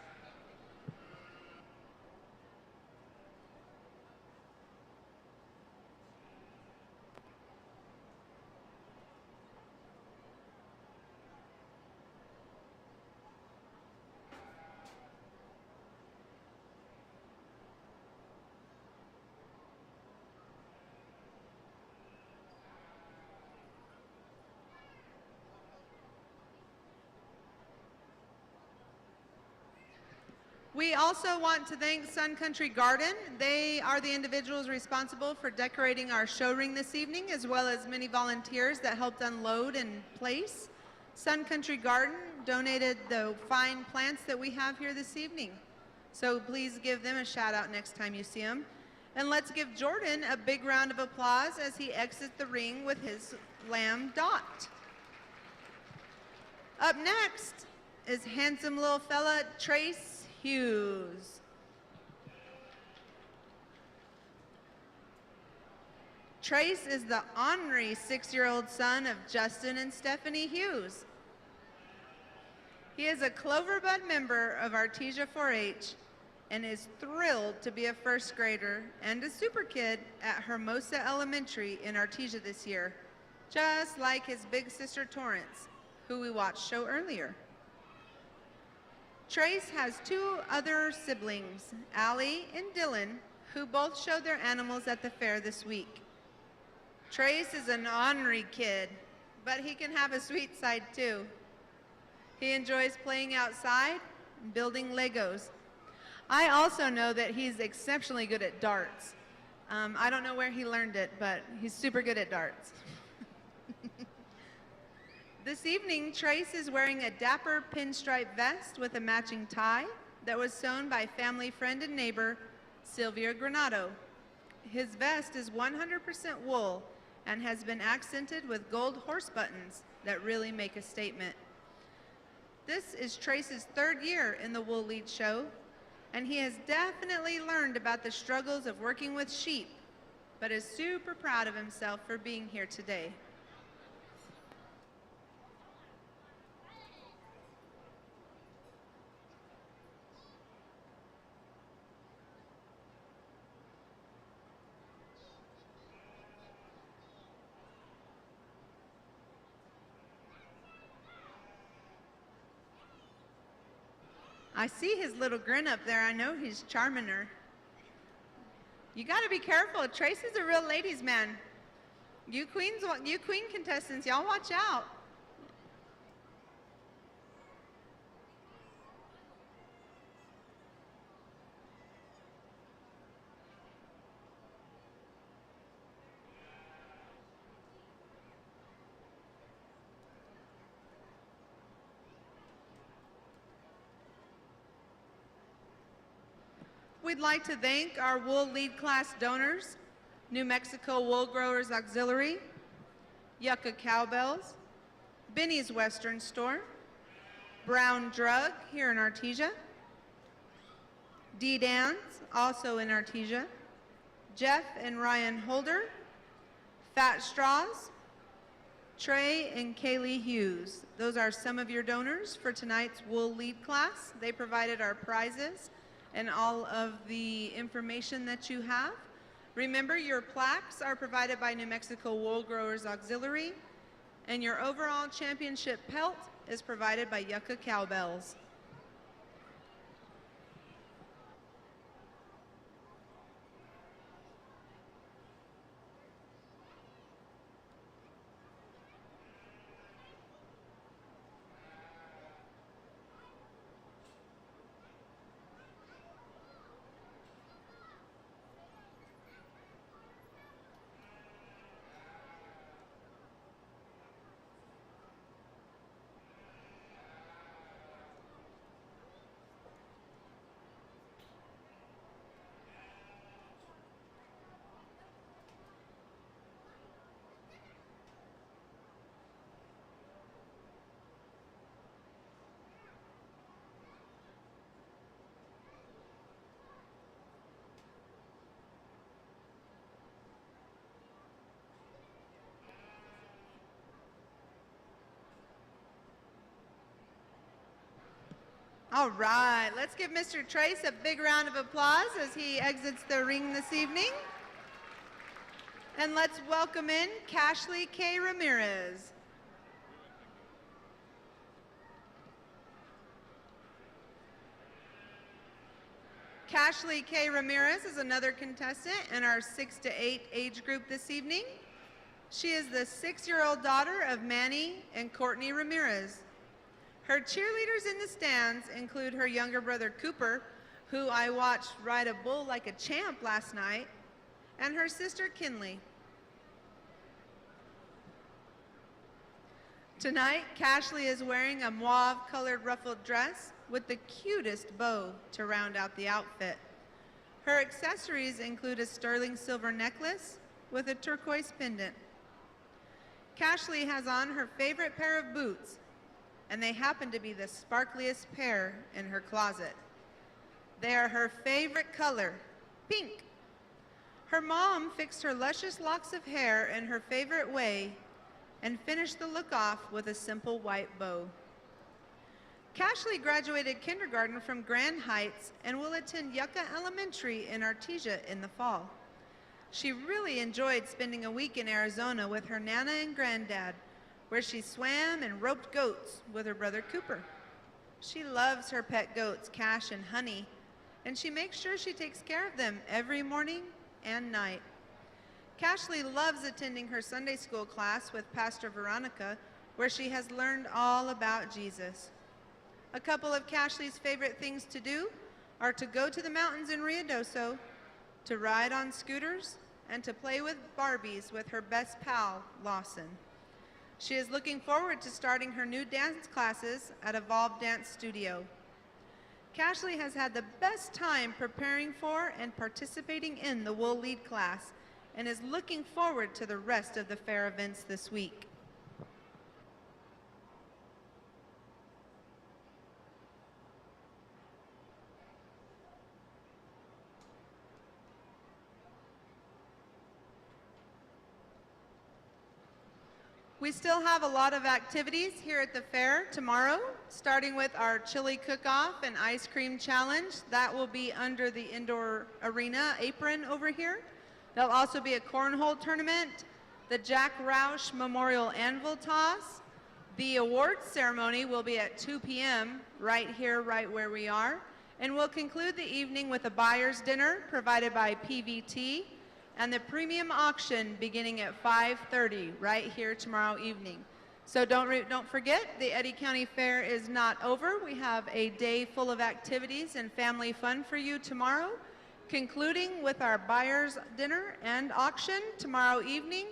We also want to thank Sun Country Garden. They are the individuals responsible for decorating our show ring this evening, as well as many volunteers that helped unload and place. Sun Country Garden donated the fine plants that we have here this evening. So please give them a shout out next time you see them. And let's give Jordan a big round of applause as he exits the ring with his lamb Dot. Up next is handsome little fella Trace Hughes. Trace is the ornery 6-year-old son of Justin and Stephanie Hughes. He is a Cloverbud member of Artesia 4-H and is thrilled to be a first grader and a super kid at Hermosa Elementary in Artesia this year, just like his big sister Torrance, who we watched show earlier. Trace has 2 other siblings, Allie and Dylan, who both showed their animals at the fair this week. Trace is an ornery kid, but he can have a sweet side too. He enjoys playing outside and building Legos. I also know that he's exceptionally good at darts. I don't know where he learned it, but he's super good at darts. This evening, Trace is wearing a dapper pinstripe vest with a matching tie that was sewn by family friend and neighbor, Sylvia Granado. His vest is 100% wool and has been accented with gold horse buttons that really make a statement. This is Trace's 3rd year in the Wool Lead show, and he has definitely learned about the struggles of working with sheep, but is super proud of himself for being here today. I see his little grin up there. I know he's charming her. You got to be careful. Trace is a real ladies' man. You queen contestants, y'all watch out. We'd like to thank our Wool Lead class donors, New Mexico Wool Growers Auxiliary, Yucca Cowbells, Benny's Western Store, Brown Drug here in Artesia, D-Dans, also in Artesia, Jeff and Ryan Holder, Fat Straws, Trey and Kaylee Hughes. Those are some of your donors for tonight's Wool Lead class. They provided our prizes and all of the information that you have. Remember, your plaques are provided by New Mexico Wool Growers Auxiliary, and your overall championship pelt is provided by Yucca Cowbells. All right, let's give Mr. Trace a big round of applause as he exits the ring this evening. And let's welcome in Cashley K. Ramirez. Cashley K. Ramirez is another contestant in our 6 to 8 age group this evening. She is the 6-year-old daughter of Manny and Courtney Ramirez. Her cheerleaders in the stands include her younger brother Cooper, who I watched ride a bull like a champ last night, and her sister Kinley. Tonight, Cashley is wearing a mauve-colored ruffled dress with the cutest bow to round out the outfit. Her accessories include a sterling silver necklace with a turquoise pendant. Cashley has on her favorite pair of boots, and they happen to be the sparkliest pair in her closet. They are her favorite color, pink. Her mom fixed her luscious locks of hair in her favorite way and finished the look off with a simple white bow. Cashley graduated kindergarten from Grand Heights and will attend Yucca Elementary in Artesia in the fall. She really enjoyed spending a week in Arizona with her Nana and Granddad, where she swam and roped goats with her brother Cooper. She loves her pet goats, Cash and Honey, and she makes sure she takes care of them every morning and night. Cashley loves attending her Sunday school class with Pastor Veronica, where she has learned all about Jesus. A couple of Cashley's favorite things to do are to go to the mountains in Ruidoso, to ride on scooters, and to play with Barbies with her best pal, Lawson. She is looking forward to starting her new dance classes at Evolve Dance Studio. Cashley has had the best time preparing for and participating in the Wool Lead class and is looking forward to the rest of the fair events this week. We still have a lot of activities here at the fair tomorrow, starting with our chili cook-off and ice cream challenge. That will be under the indoor arena apron over here. There'll also be a cornhole tournament, the Jack Roush Memorial Anvil Toss. The awards ceremony will be at 2 p.m. right here, right where we are. And we'll conclude the evening with a buyer's dinner provided by PVT and the premium auction beginning at 5:30 right here tomorrow evening. So don't forget, the Eddy County Fair is not over. We have a day full of activities and family fun for you tomorrow, concluding with our buyer's dinner and auction tomorrow evening.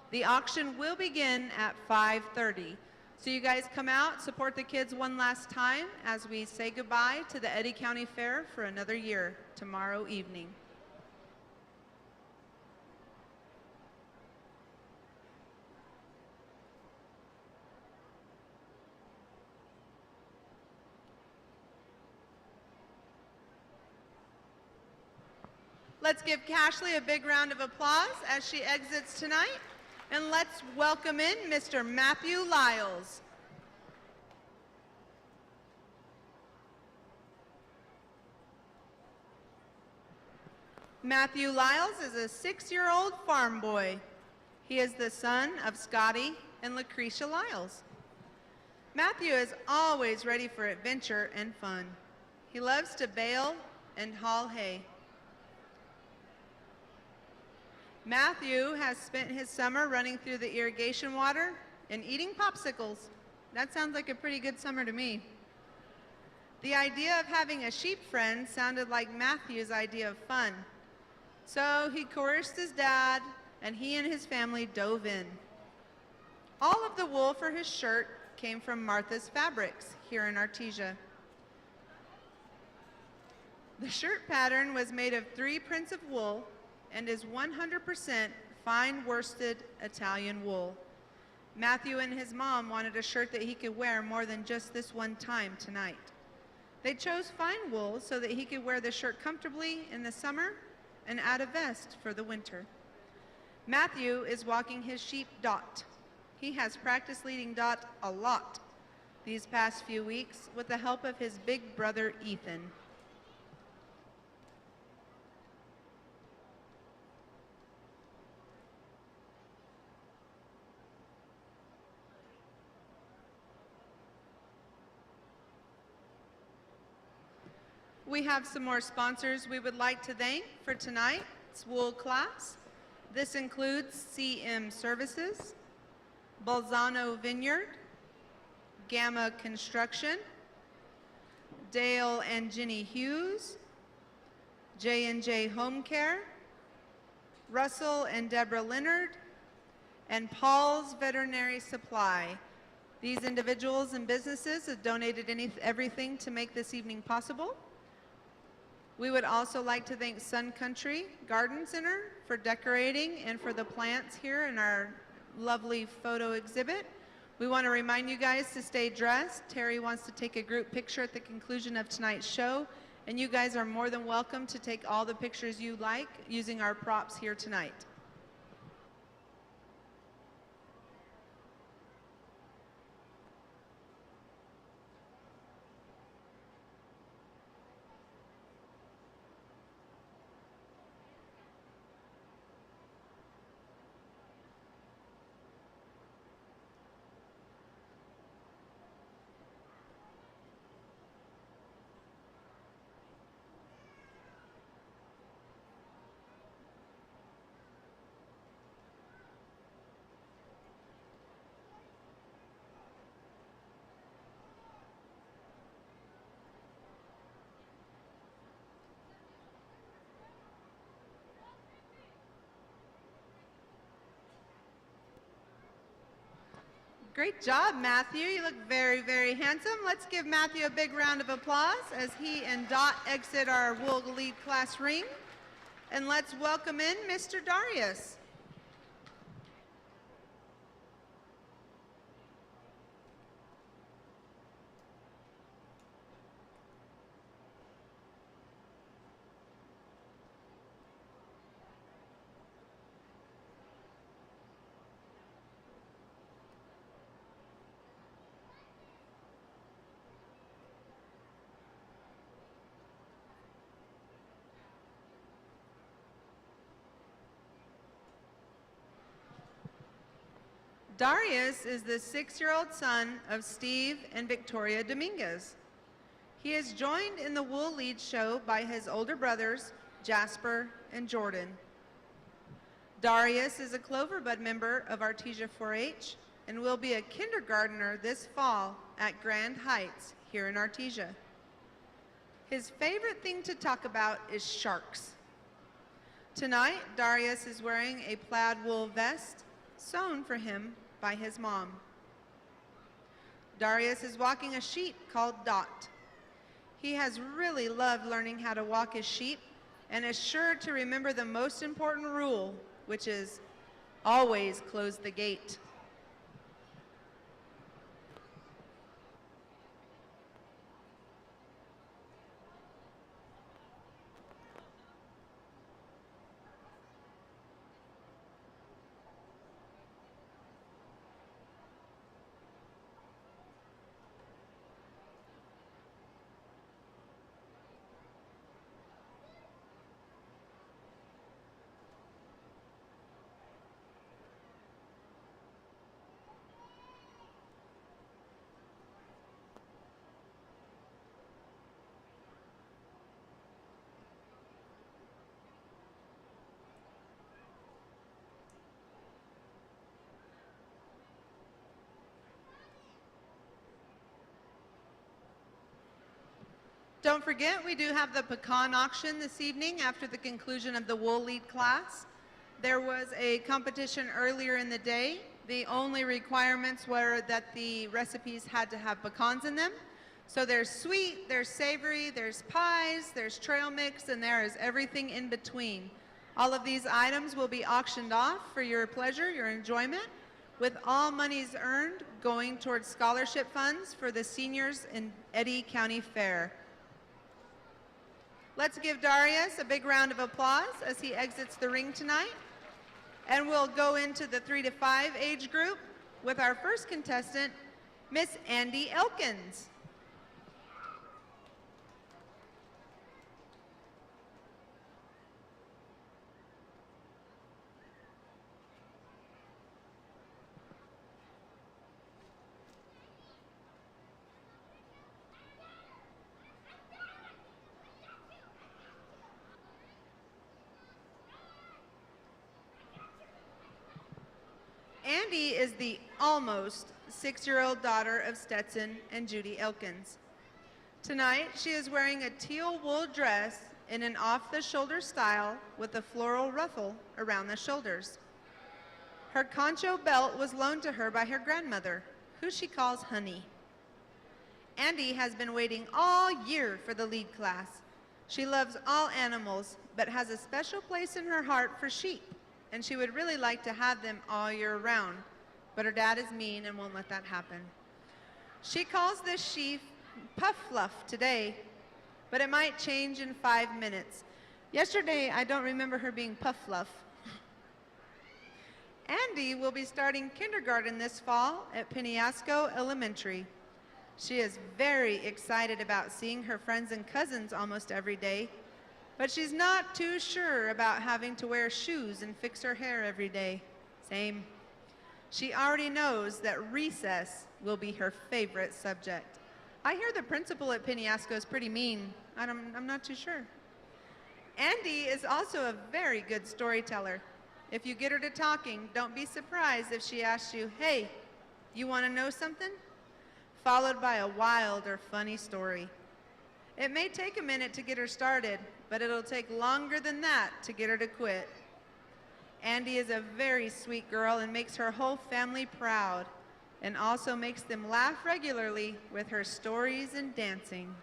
The auction will begin at 5:30. So you guys come out, support the kids one last time as we say goodbye to the Eddy County Fair for another year tomorrow evening. Let's give Cashley a big round of applause as she exits tonight. And let's welcome in Mr. Matthew Lyles. Matthew Lyles is a 6-year-old farm boy. He is the son of Scotty and Lucretia Lyles. Matthew is always ready for adventure and fun. He loves to bale and haul hay. Matthew has spent his summer running through the irrigation water and eating popsicles. That sounds like a pretty good summer to me. The idea of having a sheep friend sounded like Matthew's idea of fun. So he coerced his dad, and he and his family dove in. All of the wool for his shirt came from Martha's Fabrics here in Artesia. The shirt pattern was made of 3 prints of wool and is 100% fine worsted Italian wool. Matthew and his mom wanted a shirt that he could wear more than just this one time tonight. They chose fine wool so that he could wear the shirt comfortably in the summer and add a vest for the winter. Matthew is walking his sheep Dot. He has practiced leading Dot a lot. these past few weeks with the help of his big brother, Ethan. We have some more sponsors we would like to thank for tonight's wool class. This includes CM Services, Bolzano Vineyard, Gamma Construction, Dale and Ginny Hughes, J&J Home Care, Russell and Deborah Leonard, and Paul's Veterinary Supply. These individuals and businesses have donated everything to make this evening possible. We would also like to thank Sun Country Garden Center for decorating and for the plants here in our lovely photo exhibit. We want to remind you guys to stay dressed. Terry wants to take a group picture at the conclusion of tonight's show, and you guys are more than welcome to take all the pictures you like using our props here tonight. Great job, Matthew. You look very, very handsome. Let's give Matthew a big round of applause as he and Dot exit our Wool Lead class ring. And let's welcome in Mr. Darius. Darius is the 6-year-old son of Steve and Victoria Dominguez. He is joined in the Wool Lead show by his older brothers, Jasper and Jordan. Darius is a Cloverbud member of Artesia 4-H and will be a kindergartner this fall at Grand Heights here in Artesia. His favorite thing to talk about is sharks. Tonight, Darius is wearing a plaid wool vest sewn for him by his mom. Darius is walking a sheep called Dot. He has really loved learning how to walk his sheep and is sure to remember the most important rule, which is always close the gate. Don't forget, we do have the pecan auction this evening after the conclusion of the Wool Lead class. There was a competition earlier in the day. The only requirements were that the recipes had to have pecans in them. So there's sweet, there's savory, there's pies, there's trail mix, and there is everything in between. All of these items will be auctioned off for your pleasure, your enjoyment, with all monies earned going towards scholarship funds for the seniors in Eddy County Fair. Let's give Darius a big round of applause as he exits the ring tonight. And we'll go into the 3 to 5 age group with our first contestant, Miss Andy Elkins. Andy is the almost 6-year-old daughter of Stetson and Judy Elkins. Tonight, she is wearing a teal wool dress in an off-the-shoulder style with a floral ruffle around the shoulders. Her concho belt was loaned to her by her grandmother, who she calls Honey. Andy has been waiting all year for the lead class. She loves all animals, but has a special place in her heart for sheep, and she would really like to have them all year round, but her dad is mean and won't let that happen. She calls this sheep Puff Fluff today, but it might change in 5 minutes. Yesterday, I don't remember her being Puff Fluff. Andy will be starting kindergarten this fall at Penasco Elementary. She is very excited about seeing her friends and cousins almost every day, but she's not too sure about having to wear shoes and fix her hair every day. Same. She already knows that recess will be her favorite subject. I hear the principal at Penasco is pretty mean. I'm not too sure. Andy is also a very good storyteller. If you get her to talking, don't be surprised if she asks you, "Hey, you want to know something?" Followed by a wild or funny story. It may take a minute to get her started, but it'll take longer than that to get her to quit. Andy is a very sweet girl and makes her whole family proud, and also makes them laugh regularly with her stories and dancing.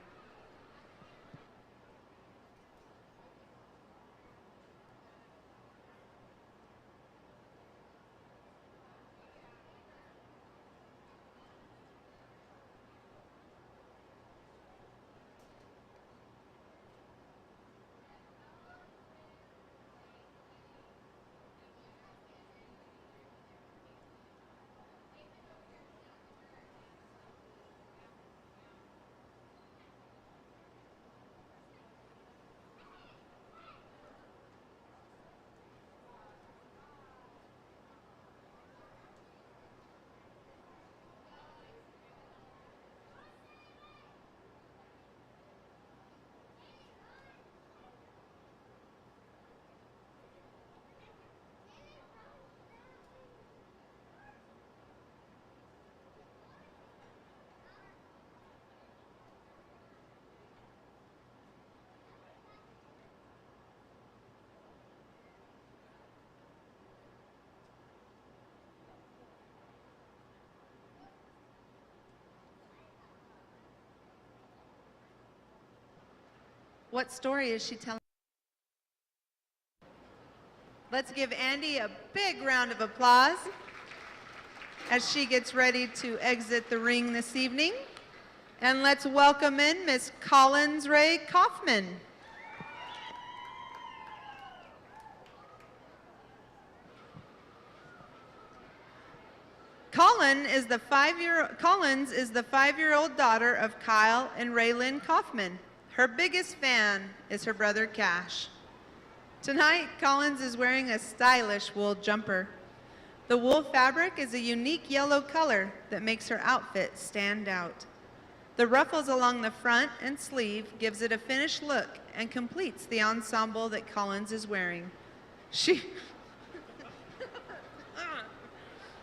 What story is she telling? Let's give Andy a big round of applause as she gets ready to exit the ring this evening. And let's welcome in Miss Collins Ray Kaufman. Collins is the 5-year-old daughter of Kyle and Raylyn Kaufman. Her biggest fan is her brother Cash. Tonight, Collins is wearing a stylish wool jumper. The wool fabric is a unique yellow color that makes her outfit stand out. The ruffles along the front and sleeve gives it a finished look and completes the ensemble that Collins is wearing.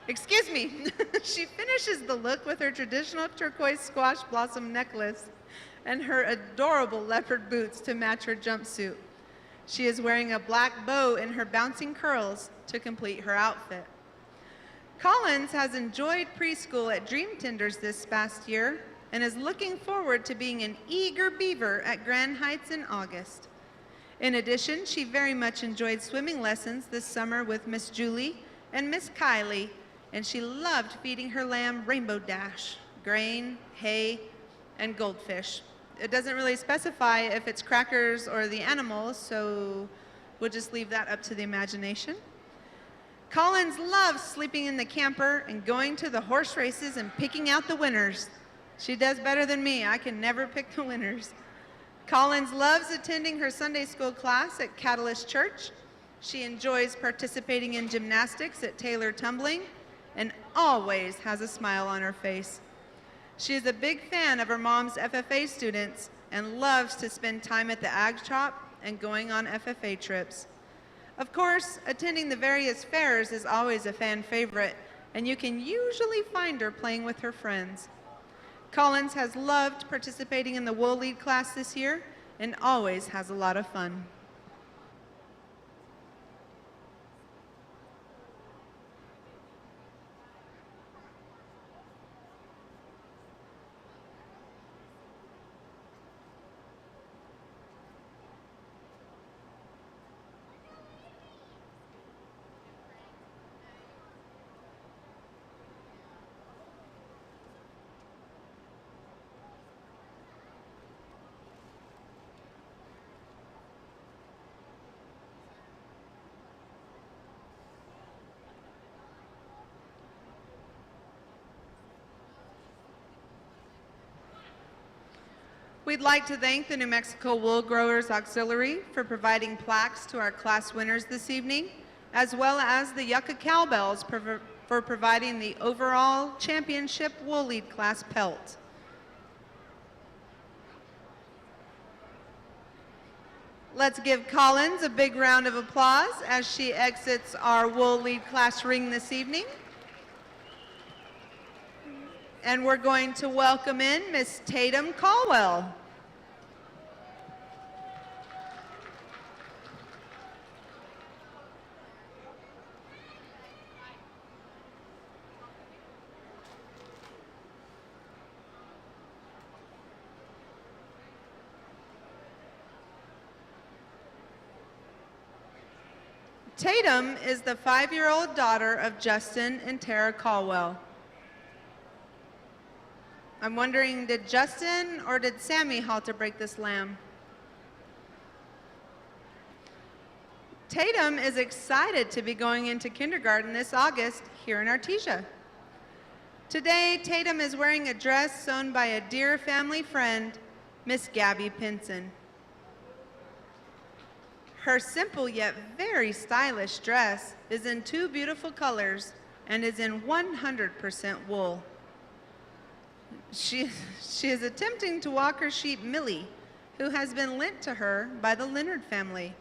Excuse me. She finishes the look with her traditional turquoise squash blossom necklace and her adorable leopard boots to match her jumpsuit. She is wearing a black bow in her bouncing curls to complete her outfit. Collins has enjoyed preschool at Dream Tenders this past year and is looking forward to being an eager beaver at Grand Heights in August. In addition, she very much enjoyed swimming lessons this summer with Miss Julie and Miss Kylie, and she loved feeding her lamb Rainbow Dash, grain, hay, and goldfish. It doesn't really specify if it's crackers or the animals, so we'll just leave that up to the imagination. Collins loves sleeping in the camper and going to the horse races and picking out the winners. She does better than me. I can never pick the winners. Collins loves attending her Sunday school class at Catalyst Church. She enjoys participating in gymnastics at Taylor Tumbling and always has a smile on her face. She is a big fan of her mom's FFA students and loves to spend time at the Ag Shop and going on FFA trips. Of course, attending the various fairs is always a fan favorite, and you can usually find her playing with her friends. Collins has loved participating in the Wool Lead class this year and always has a lot of fun. We'd like to thank the New Mexico Wool Growers Auxiliary for providing plaques to our class winners this evening, as well as the Yucca Cowbells for providing the overall championship Wool Lead class pelt. Let's give Collins a big round of applause as she exits our Wool Lead class ring this evening. And we're going to welcome in Miss Tatum Caldwell. Tatum is the 5-year-old daughter of Justin and Tara Caldwell. I'm wondering, did Justin or did Sammy halt to break this lamb? Tatum is excited to be going into kindergarten this August here in Artesia. Today, Tatum is wearing a dress sewn by a dear family friend, Miss Gabby Pinson. Her simple yet very stylish dress is in 2 beautiful colors and is in 100% wool. She is attempting to walk her sheep, Millie, who has been lent to her by the Leonard family.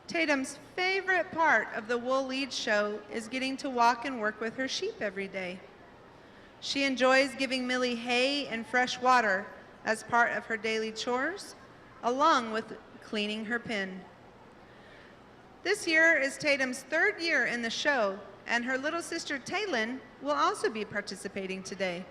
Tatum's favorite part of the Wool Lead show is getting to walk and work with her sheep every day. She enjoys giving Millie hay and fresh water as part of her daily chores, along with cleaning her pen. This year is Tatum's 3rd year in the show, and her little sister Taylin will also be participating today.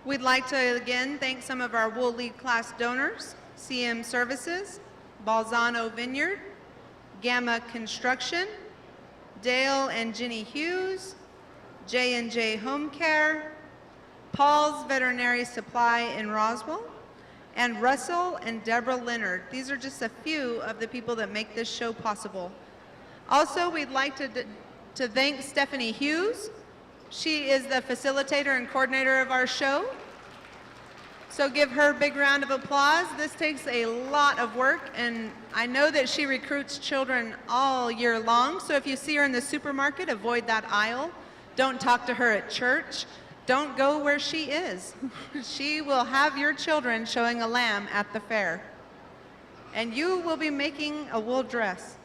We'd like to again thank some of our Wool Lead class donors: CM Services, Balzano Vineyard, Gamma Construction, Dale and Ginny Hughes, J&J Home Care, Paul's Veterinary Supply in Roswell, and Russell and Deborah Leonard. These are just a few of the people that make this show possible. Also, we'd like to thank Stephanie Hughes. She is the facilitator and coordinator of our show. So give her a big round of applause. This takes a lot of work, and I know that she recruits children all year long. So if you see her in the supermarket, avoid that aisle. Don't talk to her at church. Don't go where she is. She will have your children showing a lamb at the fair. And you will be making a wool dress.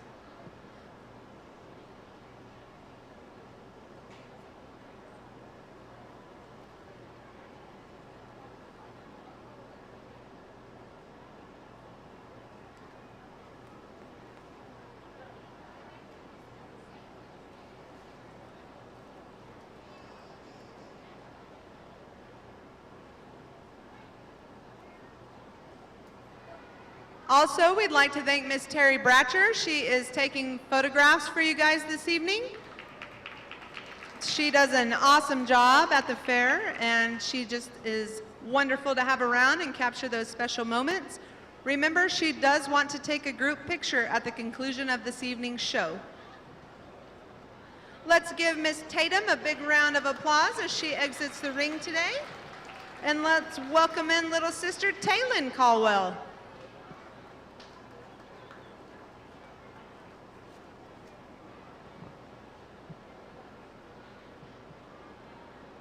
Also, we'd like to thank Miss Terry Bratcher. She is taking photographs for you guys this evening. She does an awesome job at the fair, and she just is wonderful to have around and capture those special moments. Remember, she does want to take a group picture at the conclusion of this evening's show. Let's give Miss Tatum a big round of applause as she exits the ring today. And let's welcome in little sister Taylin Caldwell.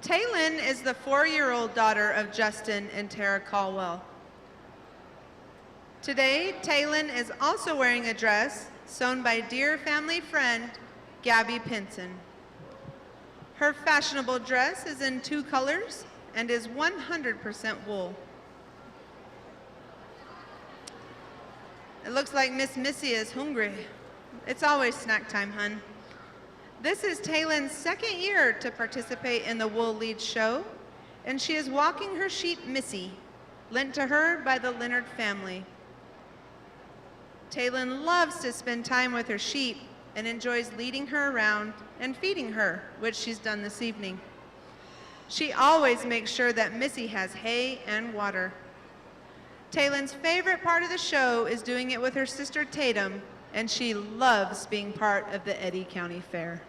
Taylin is the 4-year-old daughter of Justin and Tara Caldwell. Today, Taylin is also wearing a dress sewn by dear family friend, Gabby Pinson. Her fashionable dress is in 2 colors and is 100% wool. It looks like Miss Missy is hungry. It's always snack time, hun. This is Taylin's 2nd year to participate in the Wool Lead Show, and she is walking her sheep, Missy, lent to her by the Leonard family. Taylin loves to spend time with her sheep and enjoys leading her around and feeding her, which she's done this evening. She always makes sure that Missy has hay and water. Taylin's favorite part of the show is doing it with her sister Tatum, and she loves being part of the Eddy County Fair.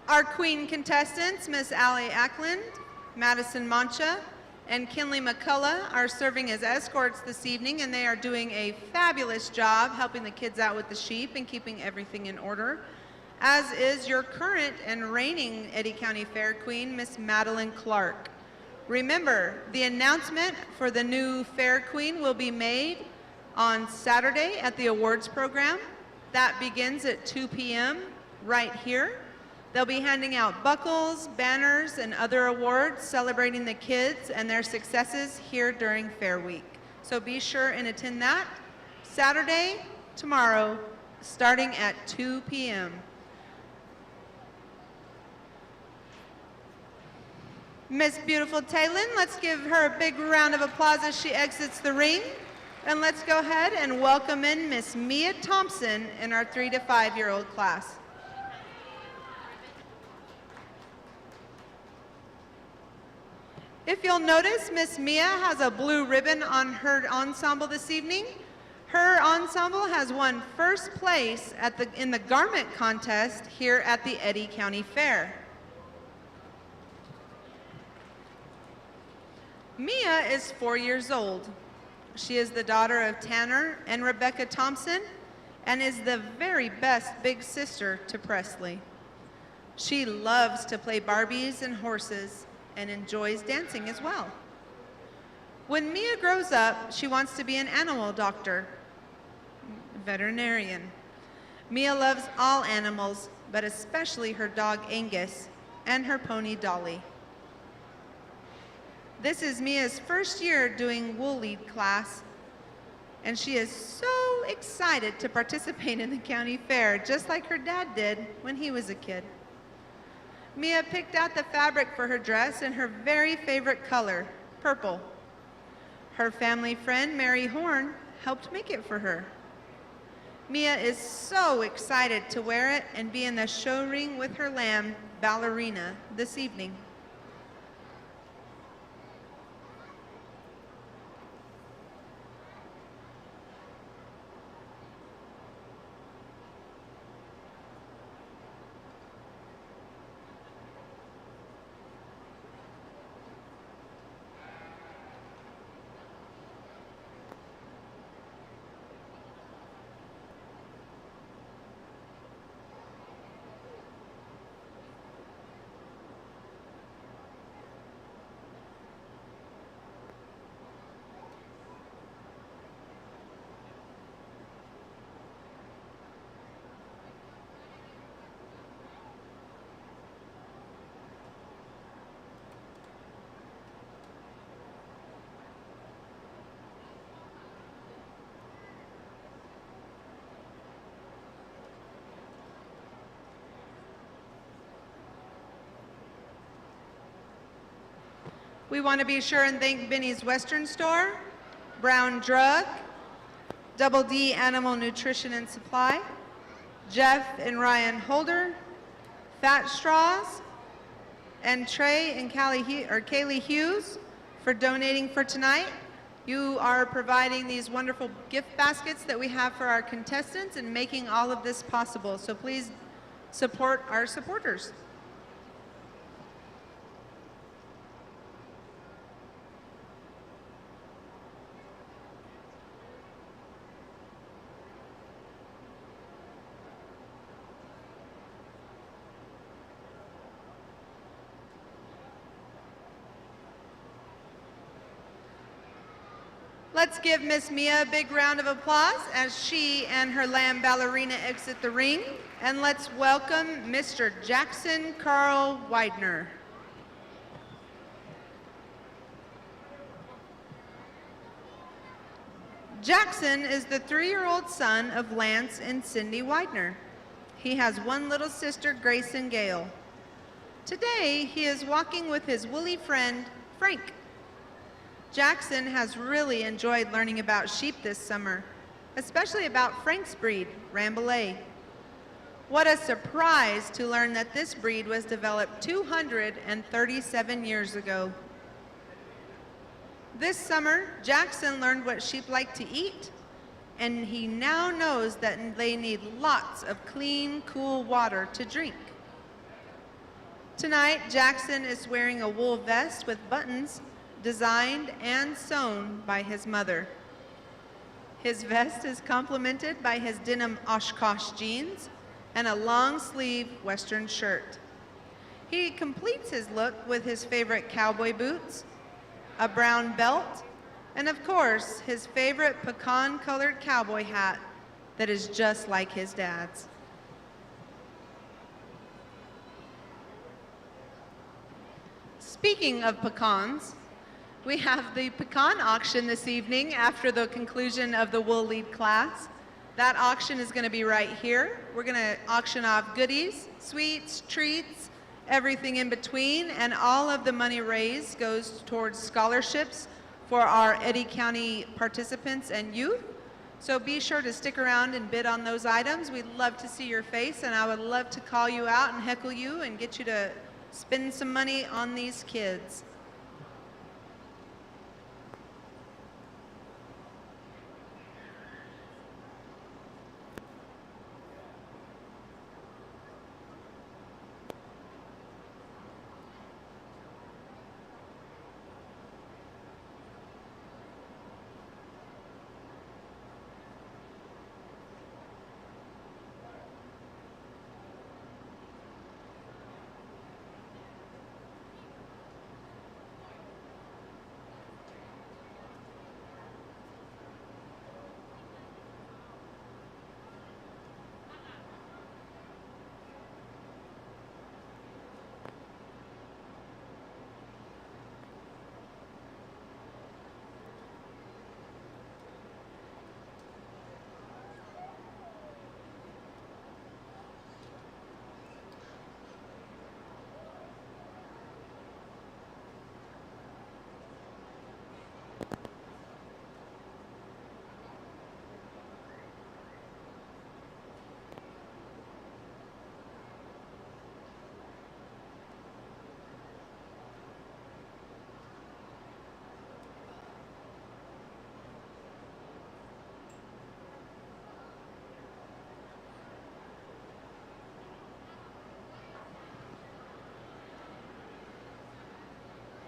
Our queen contestants, Miss Allie Ackland, Madison Mancha, and Kinley McCullough are serving as escorts this evening, and they are doing a fabulous job helping the kids out with the sheep and keeping everything in order, as is your current and reigning Eddy County Fair Queen, Miss Madeline Clark. Remember, the announcement for the new Fair Queen will be made on Saturday at the awards program. That begins at 2 p.m. right here. They'll be handing out buckles, banners, and other awards celebrating the kids and their successes here during Fair Week. So be sure and attend that Saturday, tomorrow, starting at 2 p.m. Miss Beautiful Taylin, let's give her a big round of applause as she exits the ring. And let's go ahead and welcome in Miss Mia Thompson in our 3 to 5-year-old class. If you'll notice, Miss Mia has a blue ribbon on her ensemble this evening. Her ensemble has won first place in the garment contest here at the Eddy County Fair. Mia is 4 years old. She is the daughter of Tanner and Rebecca Thompson and is the very best big sister to Presley. She loves to play Barbies and horses and enjoys dancing as well. When Mia grows up, she wants to be an animal doctor, veterinarian. Mia loves all animals, but especially her dog Angus and her pony Dolly. This is Mia's first year doing Wool Lead class, and she is so excited to participate in the county fair, just like her dad did when he was a kid. Mia picked out the fabric for her dress in her very favorite color, purple. Her family friend, Mary Horn, helped make it for her. Mia is so excited to wear it and be in the show ring with her lamb, Ballerina, this evening. We want to be sure and thank Benny's Western Store, Brown Drug, Double D Animal Nutrition and Supply, Jeff and Ryan Holder, Fat Straws, and Trey and Kaylee Hughes for donating for tonight. You are providing these wonderful gift baskets that we have for our contestants and making all of this possible. So please support our supporters. Let's give Miss Mia a big round of applause as she and her lamb ballerina exit the ring. And let's welcome Mr. Jackson Carl Widener. Jackson is the 3-year-old son of Lance and Cindy Widener. He has one little sister, Grayson Gale. Today, he is walking with his woolly friend, Frank. Jackson has really enjoyed learning about sheep this summer, especially about Frank's breed, Rambouillet. What a surprise to learn that this breed was developed 237 years ago. This summer, Jackson learned what sheep like to eat, and he now knows that they need lots of clean, cool water to drink. Tonight, Jackson is wearing a wool vest with buttons designed and sewn by his mother. His vest is complemented by his denim Oshkosh jeans and a long-sleeve Western shirt. He completes his look with his favorite cowboy boots, a brown belt, and of course, his favorite pecan-colored cowboy hat that is just like his dad's. Speaking of pecans, we have the pecan auction this evening after the conclusion of the Wool Lead class. That auction is going to be right here. We're going to auction off goodies, sweets, treats, everything in between, and all of the money raised goes towards scholarships for our Eddy County participants and youth. So be sure to stick around and bid on those items. We'd love to see your face, and I would love to call you out and heckle you and get you to spend some money on these kids.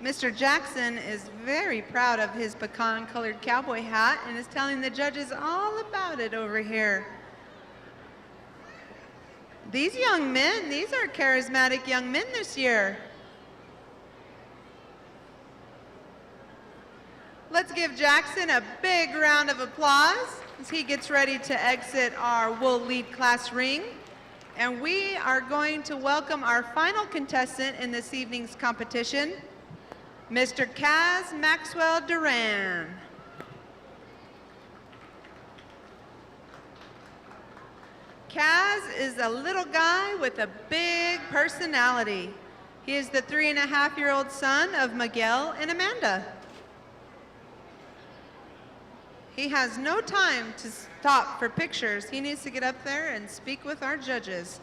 Mr. Jackson is very proud of his pecan-colored cowboy hat and is telling the judges all about it over here. These young men, these are charismatic young men this year. Let's give Jackson a big round of applause as he gets ready to exit our Wool Lead class ring. And we are going to welcome our final contestant in this evening's competition, Mr. Kaz Maxwell Duran. Kaz is a little guy with a big personality. He is the 3.5-year-old son of Miguel and Amanda. He has no time to stop for pictures. He needs to get up there and speak with our judges.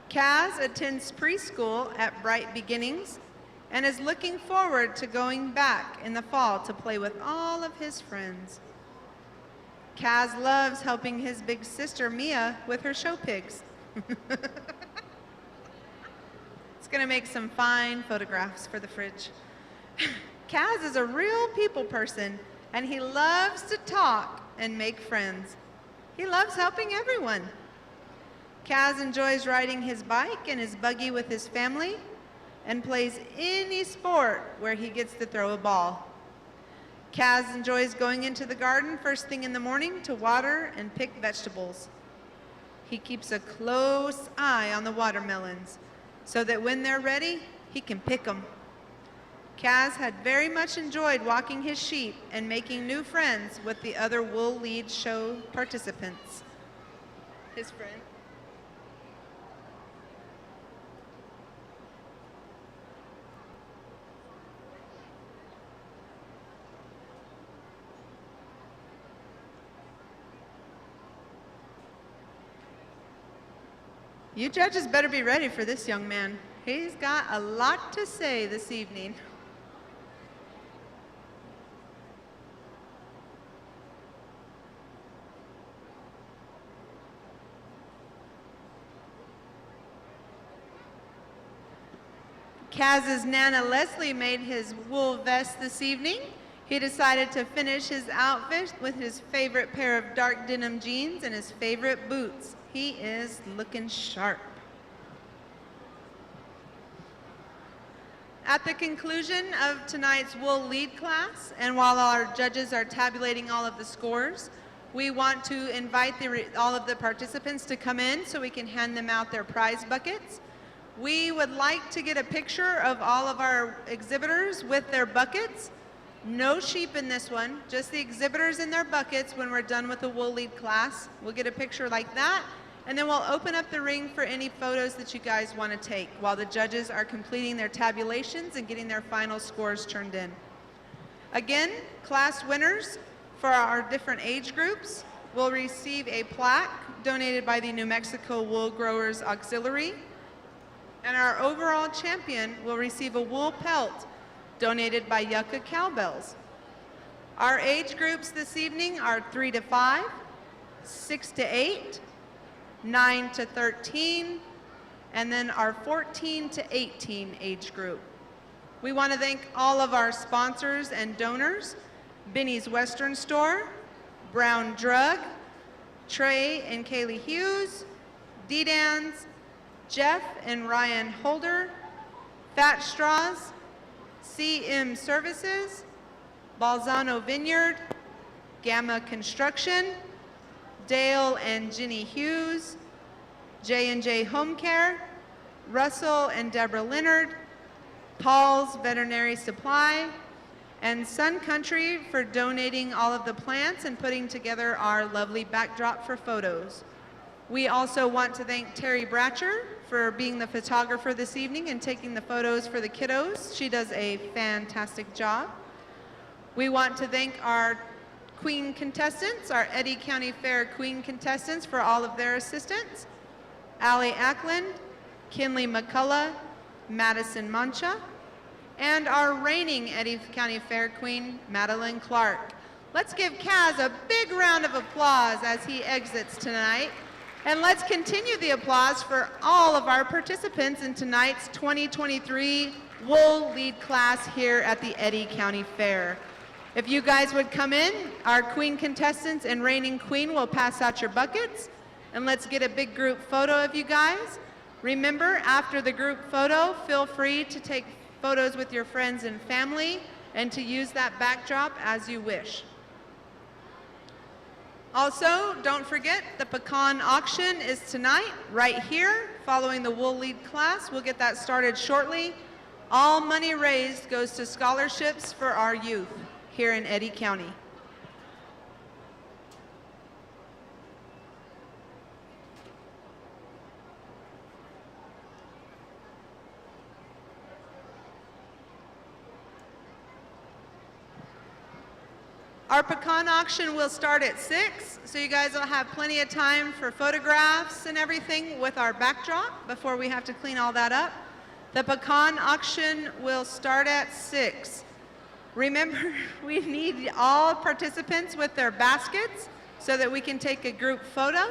Kaz attends preschool at Bright Beginnings and is looking forward to going back in the fall to play with all of his friends. Kaz loves helping his big sister Mia with her show pigs. It's gonna make some fine photographs for the fridge. Kaz is a real people person, and he loves to talk and make friends. He loves helping everyone. Kaz enjoys riding his bike and his buggy with his family and plays any sport where he gets to throw a ball. Kaz enjoys going into the garden first thing in the morning to water and pick vegetables. He keeps a close eye on the watermelons so that when they're ready, he can pick them. Kaz had very much enjoyed walking his sheep and making new friends with the other Wool Lead Show participants. His friend. You judges better be ready for this young man. He's got a lot to say this evening. Kaz's Nana Leslie made his wool vest this evening. He decided to finish his outfit with his favorite pair of dark denim jeans and his favorite boots. He is looking sharp. At the conclusion of tonight's Wool Lead class, and while our judges are tabulating all of the scores, we want to invite all of the participants to come in so we can hand them out their prize buckets. We would like to get a picture of all of our exhibitors with their buckets. No sheep in this one, just the exhibitors in their buckets when we're done with the Wool Lead class. We'll get a picture like that, and then we'll open up the ring for any photos that you guys want to take while the judges are completing their tabulations and getting their final scores turned in. Again, class winners for our different age groups will receive a plaque donated by the New Mexico Wool Growers Auxiliary, and our overall champion will receive a wool pelt donated by Yucca Cowbells. Our age groups this evening are 3 to 5, 6 to 8, 9 to 13, and then our 14 to 18 age group. We want to thank all of our sponsors and donors: Benny's Western Store, Brown Drug, Trey and Kaylee Hughes, D-Dans, Jeff and Ryan Holder, Fat Straws, CM Services, Balzano Vineyard, Gamma Construction, Dale and Ginny Hughes, J&J Home Care, Russell and Deborah Leonard, Paul's Veterinary Supply, and Sun Country for donating all of the plants and putting together our lovely backdrop for photos. We also want to thank Terry Bratcher for being the photographer this evening and taking the photos for the kiddos. She does a fantastic job. We want to thank our Queen contestants, our Eddy County Fair Queen contestants, for all of their assistance: Allie Ackland, Kinley McCullough, Madison Mancha, and our reigning Eddy County Fair Queen, Madeline Clark. Let's give Kaz a big round of applause as he exits tonight. And let's continue the applause for all of our participants in tonight's 2023 Wool Lead class here at the Eddy County Fair. If you guys would come in, our Queen contestants and reigning Queen will pass out your buckets. And let's get a big group photo of you guys. Remember, after the group photo, feel free to take photos with your friends and family and to use that backdrop as you wish. Also, don't forget the pecan auction is tonight, right here, following the Wool Lead class. We'll get that started shortly. All money raised goes to scholarships for our youth here in Eddy County. Our pecan auction will start at 6, so you guys will have plenty of time for photographs and everything with our backdrop before we have to clean all that up. The pecan auction will start at 6. Remember, we need all participants with their baskets so that we can take a group photo.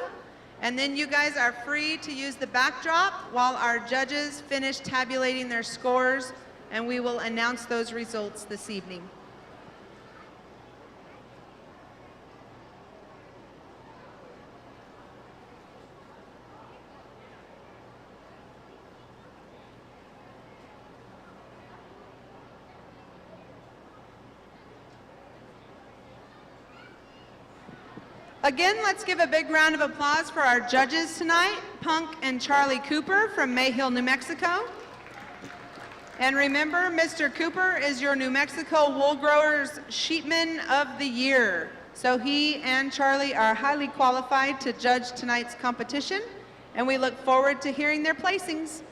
And then you guys are free to use the backdrop while our judges finish tabulating their scores, and we will announce those results this evening. Again, let's give a big round of applause for our judges tonight, Punk and Charlie Cooper from Mayhill, New Mexico. And remember, Mr. Cooper is your New Mexico Wool Growers Sheepman of the Year. So he and Charlie are highly qualified to judge tonight's competition, and we look forward to hearing their placings.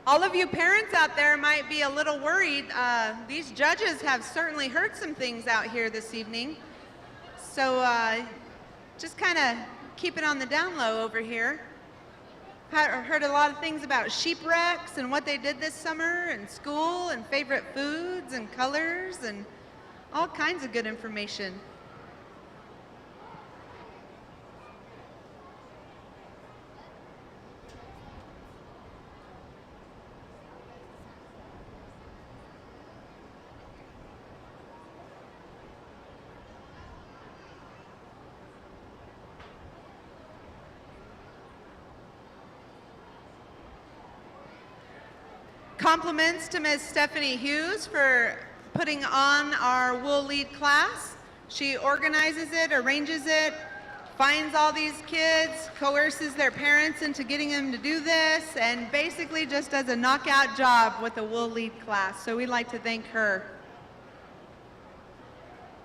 All of you parents out there might be a little worried. These judges have certainly heard some things out here this evening. So just kind of keep it on the down low over here. Heard a lot of things about sheep wrecks and what they did this summer, and school, and favorite foods, and colors, and all kinds of good information. Compliments to Ms. Stephanie Hughes for putting on our Wool Lead class. She organizes it, arranges it, finds all these kids, coerces their parents into getting them to do this, and basically just does a knockout job with the Wool Lead class. So we'd like to thank her.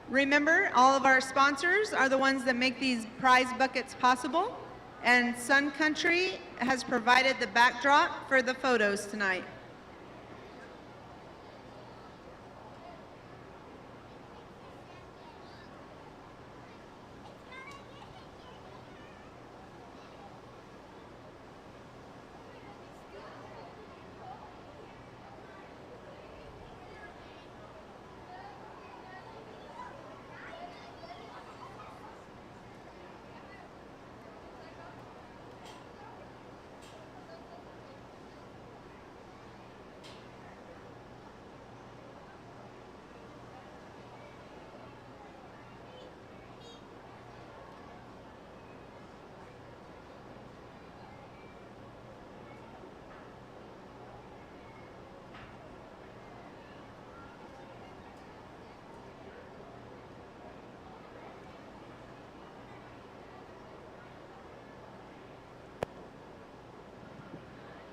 Remember, all of our sponsors are the ones that make these prize buckets possible, and Sun Country has provided the backdrop for the photos tonight.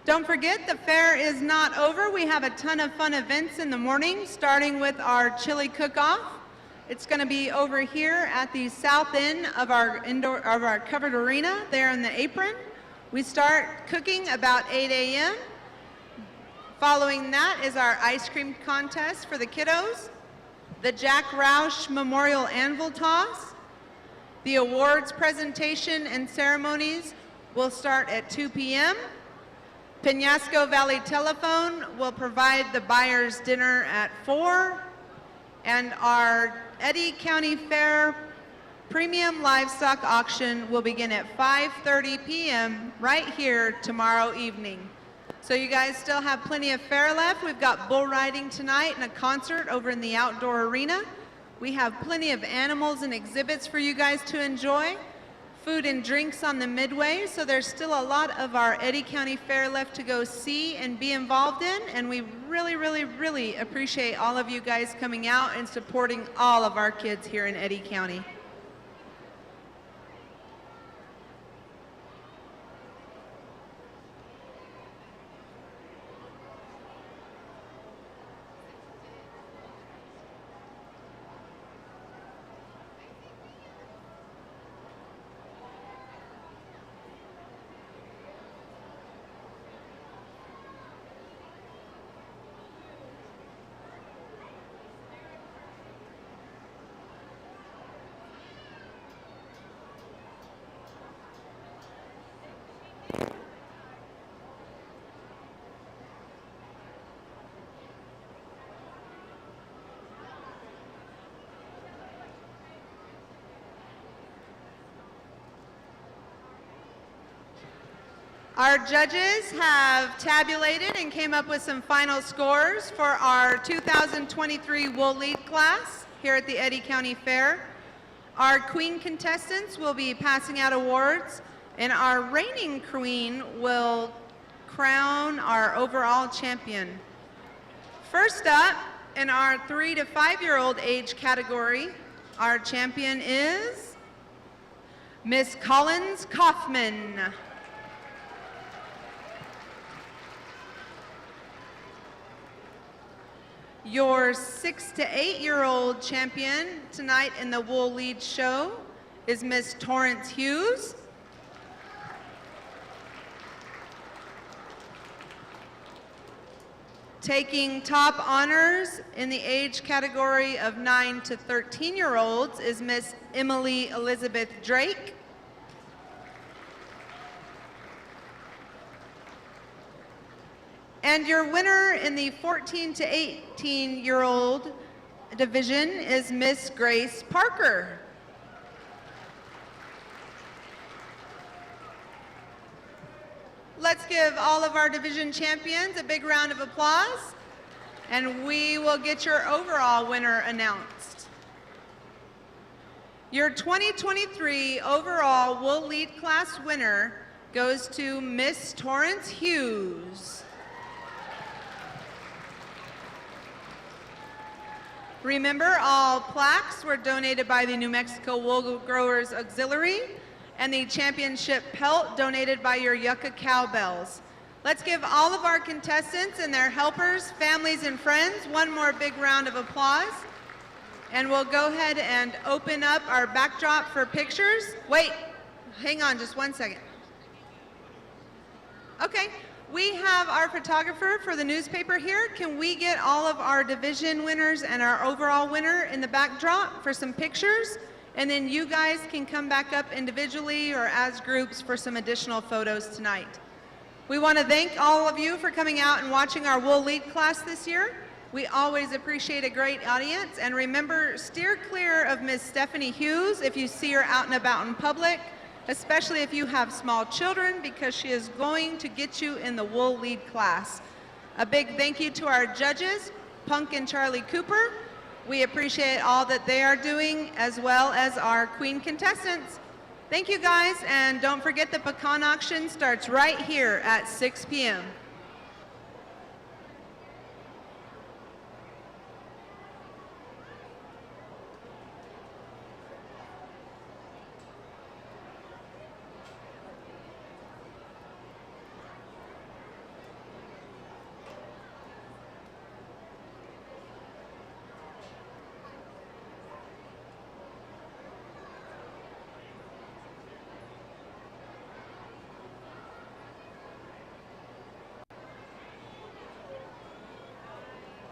Don't forget, the fair is not over. We have a ton of fun events in the morning, starting with our chili cook-off. It's going to be over here at the south end of our covered arena, there in the apron. We start cooking about 8 a.m. Following that is our ice cream contest for the kiddos, the Jack Roush Memorial Anvil Toss. The awards presentation and ceremonies will start at 2 p.m. Penasco Valley Telephone will provide the buyer's dinner at 4. And our Eddy County Fair Premium Livestock Auction will begin at 5:30 p.m. right here tomorrow evening. So you guys still have plenty of fair left. We've got bull riding tonight and a concert over in the outdoor arena. We have plenty of animals and exhibits for you guys to enjoy. Food and drinks on the midway, so there's still a lot of our Eddy County Fair left to go see and be involved in, and we really, really, really appreciate all of you guys coming out and supporting all of our kids here in Eddy County. Our judges have tabulated and came up with some final scores for our 2023 Wool Lead class here at the Eddy County Fair. Our queen contestants will be passing out awards, and our reigning queen will crown our overall champion. First up, in our 3 to 5-year-old age category, our champion is Miss Collins Kaufman. Your 6 to 8-year-old champion tonight in the Wool Lead show is Miss Torrance Hughes. Taking top honors in the age category of 9 to 13-year-olds is Miss Emily Elizabeth Drake. And your winner in the 14 to 18-year-old division is Miss Grace Parker. Let's give all of our division champions a big round of applause, and we will get your overall winner announced. Your 2023 overall Wool Lead class winner goes to Miss Torrance Hughes. Remember, all plaques were donated by the New Mexico Wool Growers Auxiliary, and the championship pelt donated by your Yucca Cowbells. Let's give all of our contestants and their helpers, families, and friends one more big round of applause. And we'll go ahead and open up our backdrop for pictures. Wait, hang on just one second. Okay. We have our photographer for the newspaper here. Can we get all of our division winners and our overall winner in the backdrop for some pictures? And then you guys can come back up individually or as groups for some additional photos tonight. We want to thank all of you for coming out and watching our Wool Lead class this year. We always appreciate a great audience. And remember, steer clear of Miss Stephanie Hughes if you see her out and about in public, especially if you have small children, because she is going to get you in the Wool Lead class. A big thank you to our judges, Punk and Charlie Cooper. We appreciate all that they are doing, as well as our queen contestants. Thank you guys, and don't forget the pecan auction starts right here at 6 p.m.